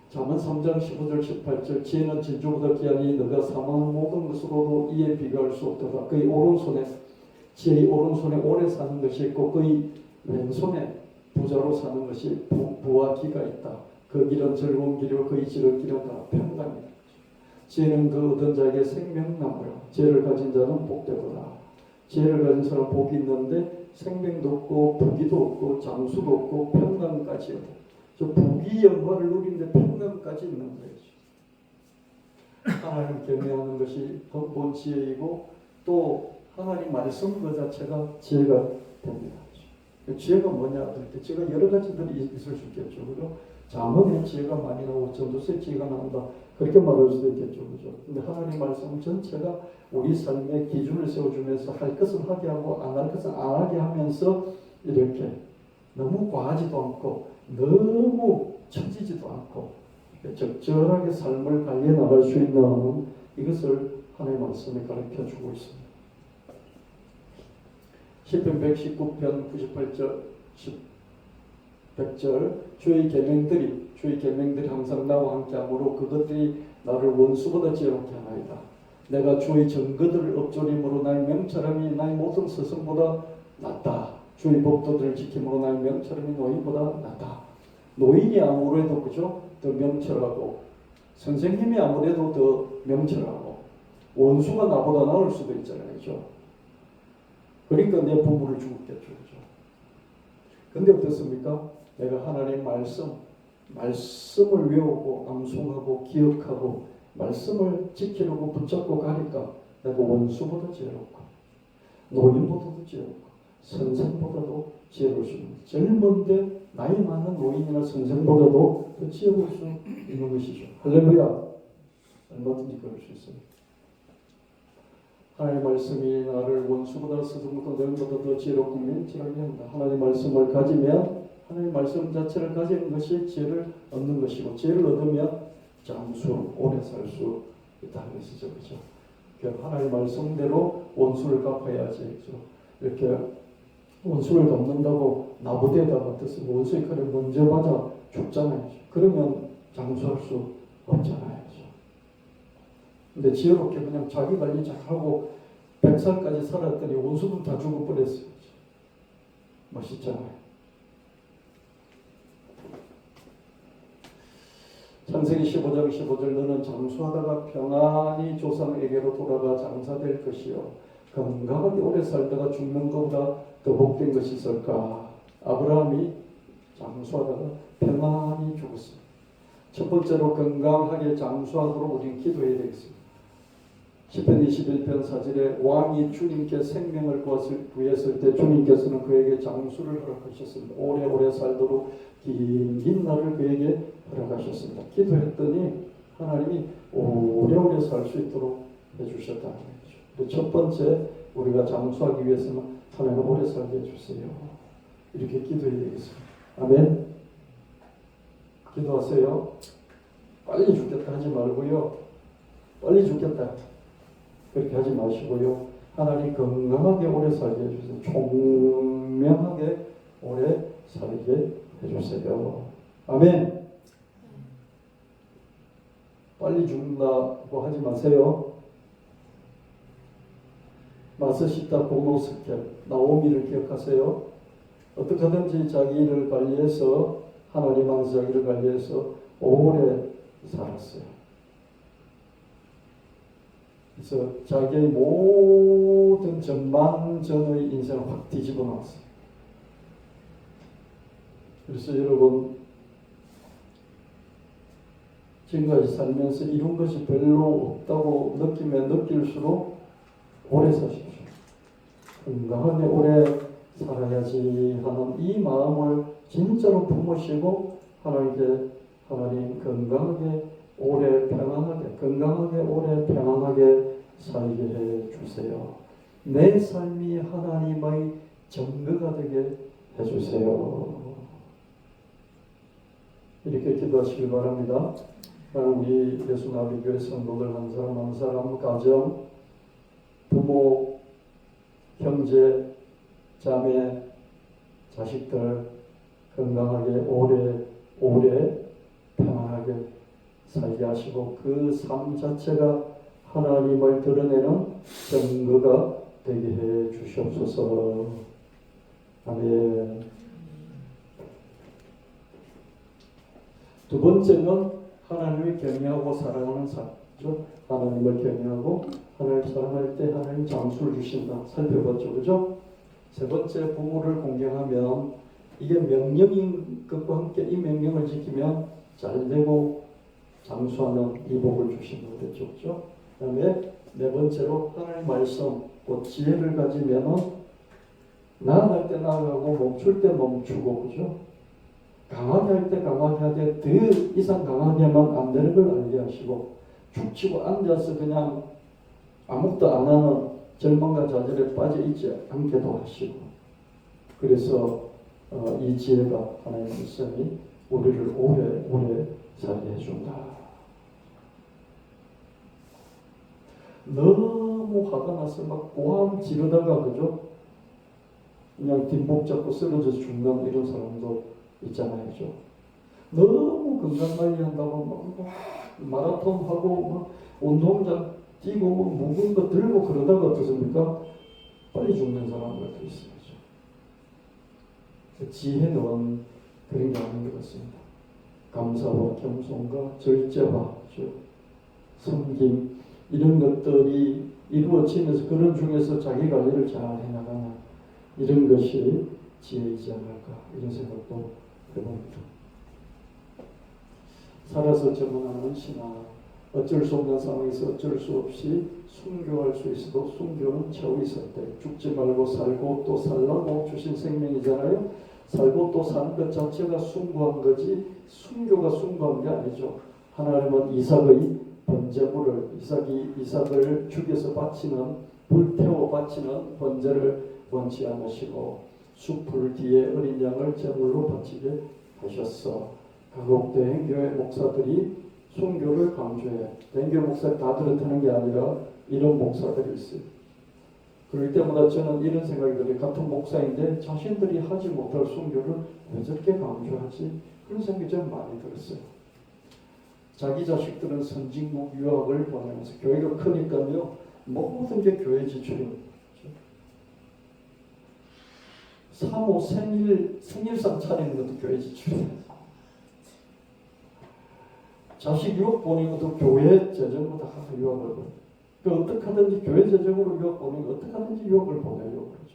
잠언 3장 15절 18절 지혜는 진주보다 귀하니 너가 사모하는 모든 것으로도 이에 비교할 수 없도다. 그의 오른손에 지혜의 오른손에 오래 사는 것이 있고 그의 왼손에 부자로 사는 것이 부와 기가 있다. 그 길은 즐거운 길이고 그의 지름길은 다 평강이다. 지혜는 그 얻은 자에게 생명나무라. 지혜를 가진 자는 복되도다. 지혜를 가진 사람 복이 있는데 생명도 없고 부귀도 없고 장수도 없고 평강까지 없다. 저 부귀 영화를 누리는데 평강까지 있는 거예요. 하나님 경외하는 것이 근본 지혜이고 또 하나님 말씀 그 자체가 지혜가 됩니다. 지혜가 뭐냐? 지혜가 여러 가지들이 있을 수 있겠죠. 그죠? 잠언에 지혜가 많이 나오고 전도서에 지혜가 나온다. 그렇게 말할 수도 있겠죠. 그죠? 근데 하나님 말씀 전체가 우리 삶의 기준을 세워주면서 할 것은 하게 하고 안 할 것은 안 하게 하면서 이렇게 너무 과하지도 않고 너무 처지지도 않고 적절하게 삶을 관리해 나갈 수 있는 이것을 하나님 말씀에 가르쳐주고 있습니다. 시편 119편 98절 100절 주의 계명들이 항상 나와 함께하므로 그것들이 나를 원수보다 지혜롭게 하나이다. 내가 주의 증거들을 엎조림으로 나의 명철함이 나의 모든 스승보다 낫다. 주의 법도들을 지킴으로 나의 명철함이 노인보다 낫다. 노인이 아무래도 그죠? 더 명철하고 선생님이 아무래도 더 명철하고 원수가 나보다 나을 수도 있잖아요. 그죠? 그러니까 내 부모를 죽었겠죠. 그죠? 근데 어떻습니까? 내가 하나님 말씀을 외우고 암송하고 기억하고 말씀을 지키려고 붙잡고 가니까 내가 원수보다 지혜롭고 노인보다도 지혜롭고 선생보다도 지혜로울 수 있는 젊은데 나이 많은 노인이나 선생보다도 더 지혜로울 수 있는 것이죠. 할렐루야. 얼마든지 그럴 수 있습니다. 하나님 말씀이 나를 원수보다 스승보다 노인보다 더 지혜롭고 명철하게 한다. 하나님 말씀을 가지면 하나님 말씀 자체를 가지는 것이 지혜를 얻는 것이고 지혜를 얻으면 장수 오래 살 수 있다는 것이죠. 그렇죠? 하나님 말씀대로 원수를 갚아야지. 그렇죠? 이렇게 원수를 갚는다고 나부대에다가 뜻은 원수의 칼에 먼저 맞아 죽잖아요. 그러면 장수할 수 없잖아요. 근데 지혜롭게 그냥 자기 관리 잘하고 100살까지 살았더니 원수들 다 죽어버렸어요. 멋있잖아요. 창세기 15장 15절 너는 장수하다가 평안히 조상에게로 돌아가 장사될 것이요 건강하게 오래 살다가 죽는 것보다 더 복된 것이 있을까. 아브라함이 장수하다가 평안히 죽었습니다. 첫 번째로 건강하게 장수하도록 우리는 기도해야 되겠습니다. 시편 21편 4절에 왕이 주님께 생명을 구했을 때 주님께서는 그에게 장수를 허락하셨습니다. 오래오래 살도록 긴 날을 그에게 허락하셨습니다. 기도했더니 하나님이 오래오래 살 수 있도록 해주셨다는 거죠. 첫 번째 우리가 장수하기 위해서는 하나님 오래 살게 해주세요. 이렇게 기도해야 되겠습니다. 아멘. 기도하세요. 빨리 죽겠다 하지 말고요. 빨리 죽겠다 그렇게 하지 마시고요. 하나님 건강하게 오래 살게 해주세요. 총명하게 오래 살게 해주세요. 아멘. 빨리 죽는다고 하지 마세요. 마스시타 보노스켈 나오미를 기억하세요. 어떻게 하든지 자기 일을 관리해서 하나님 안에서 자기를 관리해서 오래 살았어요. 그래서 자기의 모든 전반전의 인생을 확 뒤집어 놨어요. 그래서 여러분 지금까지 살면서 이룬 것이 별로 없다고 느끼면 느낄수록 오래 사십시오. 건강하게 오래 살아야지 하는 이 마음을 진짜로 품으시고 하나님께 하나님 건강하게 오래 평안하게 건강하게 오래 평안하게 살게 해주세요. 내 삶이 하나님의 증거가 되게 해주세요. 이렇게 기도하시기 바랍니다. 우리 예수나비교회 성도들 한 사람 한 사람 가정 부모 형제 자매 자식들 건강하게 오래 평안하게 살게 하시고 그 삶 자체가 하나님을 드러내는 증거가 되게 해 주시옵소서. 아멘. 두 번째는 하나님을 경외하고 사랑하는 삶이죠. 하나님을 경외하고 하나님을 사랑할 때 하나님 장수를 주신다. 살펴봤죠. 그죠? 세 번째 부모를 공경하면 이게 명령인 것과 함께 이 명령을 지키면 잘되고 장수하는 이복을 주신다고 그랬죠. 그죠? 그 다음에 네 번째로 하나님 말씀 곧 지혜를 가지면 나아갈 때 나아가고 멈출 때 멈추고 그죠? 강하게 할 때 강하게 하되 더 이상 강하게 하면 안 되는 걸 알게 하시고 축치고 앉아서 그냥 아무것도 안 하는 절망과 좌절에 빠져 있지 않게도 하시고 그래서 이 지혜가 하나님의 말씀이 우리를 오래 살게 해준다. 너무 화가 나서 막 고함 지르다가 그죠? 그냥 뒷목 잡고 쓰러져서 죽는 이런 사람도 있잖아요. 그죠? 너무 건강관리한다고 막 마라톤 하고 막 운동장 뛰고 무거운 거 들고 그러다가 어떻습니까? 빨리 죽는 사람들도 있어요. 그죠? 지혜는 그런 게 아닌 것 같습니다. 감사와 겸손과 절제와 그죠? 섬김 이런 것들이 이루어지면서 그런 중에서 자기 관리를 잘 해나가는 이런 것이 지혜이지 않을까 이런 생각도 해봅니다. 살아서 적응하는 신앙 어쩔 수 없는 상황에서 어쩔 수 없이 순교할 수 있어도 순교는 처우 있을 때 죽지 말고 살고 또 살라고 주신 생명이잖아요. 살고 또 사는 것 자체가 숭고한 거지 순교가 숭고한 게 아니죠. 하나님은 이삭의 번제물을 이삭을 죽여서 바치는 불태워 바치는 번제를 원치 않으시고 숲풀 뒤에 어린 양을 제물로 바치게 하셨어. 가곡 대행교회 목사들이 순교를 강조해. 대행교회 목사들 다 그렇다는 게 아니라 이런 목사들이 있어요. 그럴 때마다 저는 이런 생각이 들어요. 같은 목사인데 자신들이 하지 못할 순교를 왜 저렇게 강조하지? 그런 생각이 좀 많이 들었어요. 자기 자식들은 선진국 유학을 보내면서 교회가 크니까요. 모든 게 교회 지출입니다. 사모 생일상 차리는 것도 교회 지출이에요. 자식 유학 보내는 것도 교회 재정으로 다 유학을 보내요. 그 어떻게 하든지 교회 재정으로 유학 보내면 어떻게 하든지 유학을 보내려고 그러죠.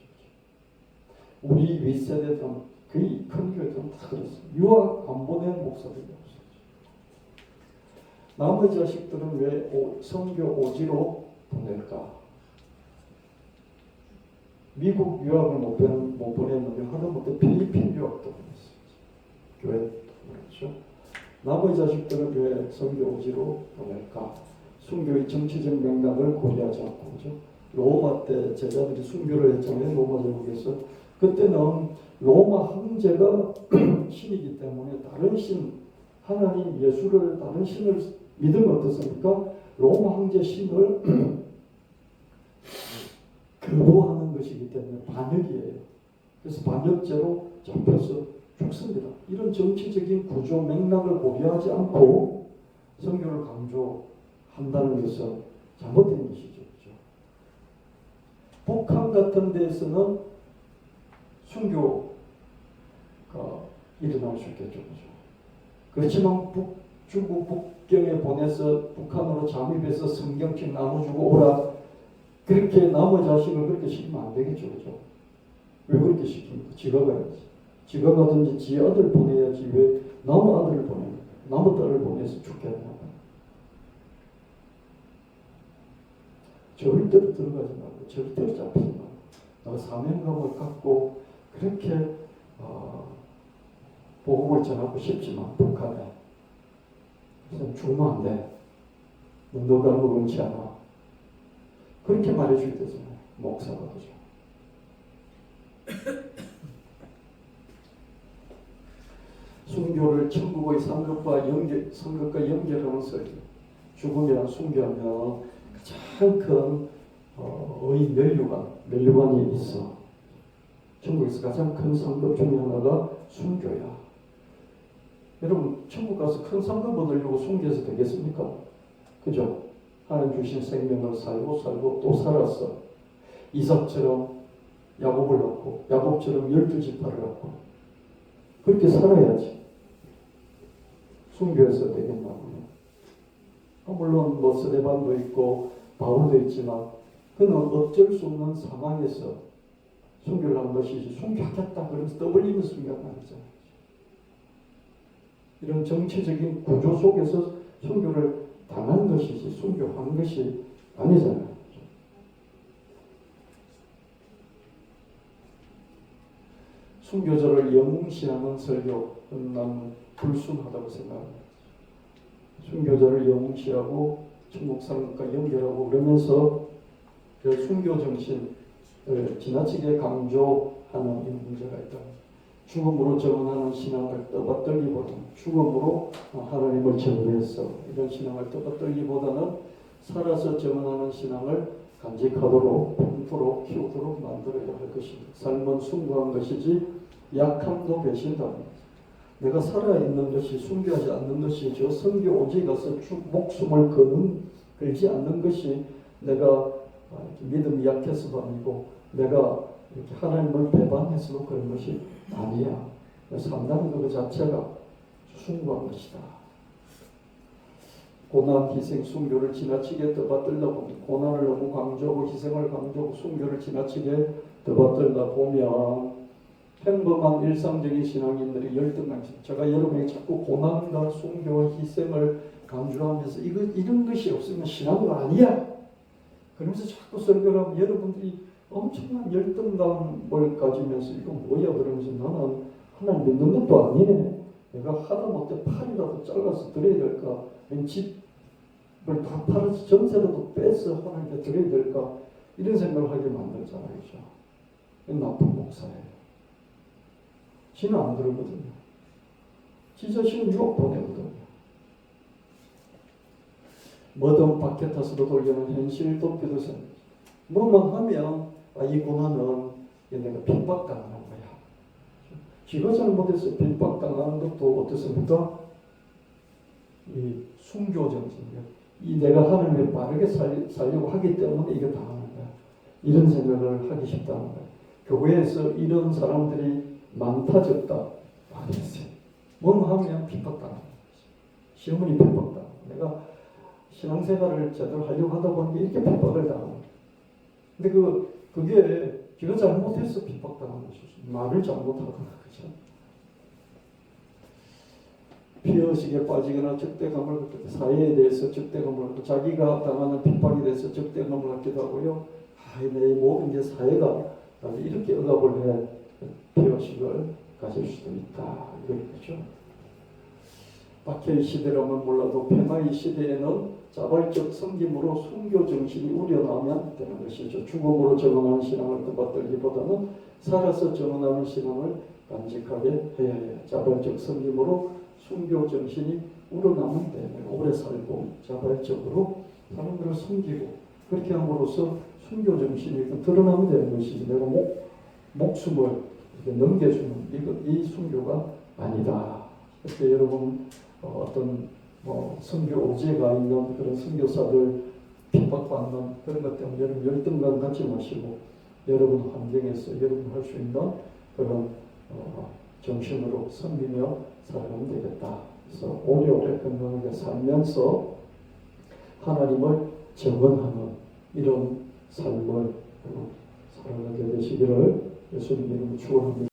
우리 윗세대들은 거의 큰 교회들은 다 그랬어요. 유학 안 보낸 목사들이 없었죠. 나머지 자식들은 왜 선교 오지로 보낼까? 미국 유학을 못 보냈는데 하다못해 필리핀 유학도 보냈어요. 교회도 그렇죠. 나머지 자식들은 왜 선교 오지로 보낼까? 순교의 정치적 맥락을 고려하지 않고, 그죠? 로마 때 제자들이 순교를 했잖아요. 로마 제국에서. 그때는 로마 황제가 신이기 때문에 다른 신, 하나님 예수를 다른 신을 믿으면 어떻습니까? 로마 황제 신을 거부하는 것이기 때문에 반역이에요. 그래서 반역죄로 잡혀서 죽습니다. 이런 정치적인 구조 맥락을 고려하지 않고 선교를 강조한다는 것은 잘못된 것이죠. 그렇죠? 북한 같은 데에서는 순교가 일어날 수 있겠죠. 그렇죠? 그렇지만 중국 북경에 보내서 북한으로 잠입해서 성경책 나눠주고 오라, 그렇게 남의 자식을 그렇게 시키면 안 되겠죠. 그죠? 왜 그렇게 시킵니까? 지가 가야지. 지가 가든지 지 아들 보내야지 왜 남의 아들을 보냅니까? 남의 딸을 보내서 죽게 하냐고. 절대로 들어가지 말고 절대로 잡히지 말고 내가 사명감을 갖고 그렇게 복음을 전하고 싶지만 북한에 그래서 죽으면 안 돼. 너가 원치 않아. 그렇게 말해줘야 되잖아요. 목사가. 그죠? 순교를 천국의 상급과 연결하는 설교. 죽음이랑 순교하면 가장 큰 면류관이 있어. 천국에서 가장 큰 상급 중에 하나가 순교야. 여러분, 천국 가서 큰 상급 얻으려고 순교해서 되겠습니까? 그죠? 하나님 주신 생명을 살고 또 살았어. 이삭처럼 야곱을 낳고 야곱처럼 12지파를 낳고 그렇게 살아야지. 순교해서 되겠나고요. 물론 스데반도 있고 바울도 있지만 그는 어쩔 수 없는 상황에서 순교를 한 것이지 순교하겠다 그러면서 떠벌리는 순교가 아니잖아요. 이런 정치적인 구조 속에서 순교를 당한 것이지 순교한 것이 아니잖아요. 순교자를 영웅시하는 설교는 나는 불순하다고 생각합니다. 순교자를 영웅시하고 천국 상급과 연결하고 그러면서 그 순교 정신을 지나치게 강조하는 문제가 있다. 죽음으로 정언하는 신앙을 떠받들기보다는 죽음으로 하나님을 전도해서 이런 신앙을 떠받들기보다는 살아서 정언하는 신앙을 간직하도록 풍부로 키우도록 만들어야 할 것입니다. 삶은 숭고한 것이지 약함도 배신다. 내가 살아있는 것이 순교하지 않는 것이 저 선교 오지 가서 목숨을 걸지 않는 것이 내가 믿음이 약해서도 아니고 내가 이렇게 하나님을 배반해서도 그런 것이 아니야. 산다는 것 자체가 숭고한 것이다. 고난, 희생, 순교를 지나치게 떠받들다 보면 고난을 너무 강조하고 희생을 강조하고 순교를 지나치게 떠받들다 보면 평범한 일상적인 신앙인들이 열등감이 제가 여러분에게 자꾸 고난과 순교와 희생을 강조하면서 이런 것이 없으면 신앙도 아니야. 그러면서 자꾸 설교를 하면 여러분들이 엄청난 열등감을 가지면서 이거 뭐야 그러면서 나는 하나님 믿는 것도 아니네. 내가 하다못해 팔이라도 잘라서 드려야 될까? 집을 다 팔아서 전세라도 빼서 하나님께 드려야 될까? 이런 생각을 하게 만들잖아요. 그죠? 나쁜 목사예요. 지는 안 그러거든요. 지 자신은 유혹 보내거든요. 뭐든 밖에 타서도 돌려는 현실 돕기도 생겨. 뭐만 하면 이 고난은 내가 핍박당하는 거야. 지가 잘못해서 핍박당하는 것도 어떻습니까? 이 순교 정신이야. 이 내가 하나님을 바르게 살려고 하기 때문에 이게 당하는 거야. 이런 생각을 하기 쉽다는 거야. 교회에서 이런 사람들이 많다 적다 아니었어요. 뭐 하면 핍박당하는 거지. 시어머니 핍박당. 내가 신앙생활을 제대로 하려고 하다 보니까 이렇게 핍박을 당하는 거야. 근데 그게 지가 잘못해서 핍박당하는 것이죠. 말을 잘못하거나 그죠. 피의식에 빠지거나 적대감을 갖고 사회에 대해서 적대감을 갖고 자기가 당하는 핍박에 대해서 적대감을 갖기도 하고요. 내 모든 게 사회가 이렇게 억압을 해 피의식을 가질 수도 있다. 이거죠. 박해의 시대라면 몰라도 페마의 시대에는 자발적 섬김으로 순교 정신이 우려나면 되는 것이죠. 죽음으로 적응하는 신앙을 떠받들기보다는 살아서 적응하는 신앙을 간직하게 해야 해요. 자발적 섬김으로 순교 정신이 우러나면 돼. 내가 오래 살고 자발적으로 사람들을 섬기고 그렇게 함으로써 순교 정신이 드러나면 되는 것이지. 내가 목숨을 이렇게 넘겨주는 이 순교가 아니다. 그렇게 여러분 어떤 선교 오제가 있는 그런 선교사들 핍박받는 그런 것 때문에 여러분 열등감 갖지 마시고 여러분 환경에서 여러분 할 수 있는 그런 정신으로 섬기며 살아가면 되겠다. 그래서 오래오래 건강하게 살면서 하나님을 정언하는 이런 삶을 살아가게 되시기를 예수님 이름으로 축원합니다.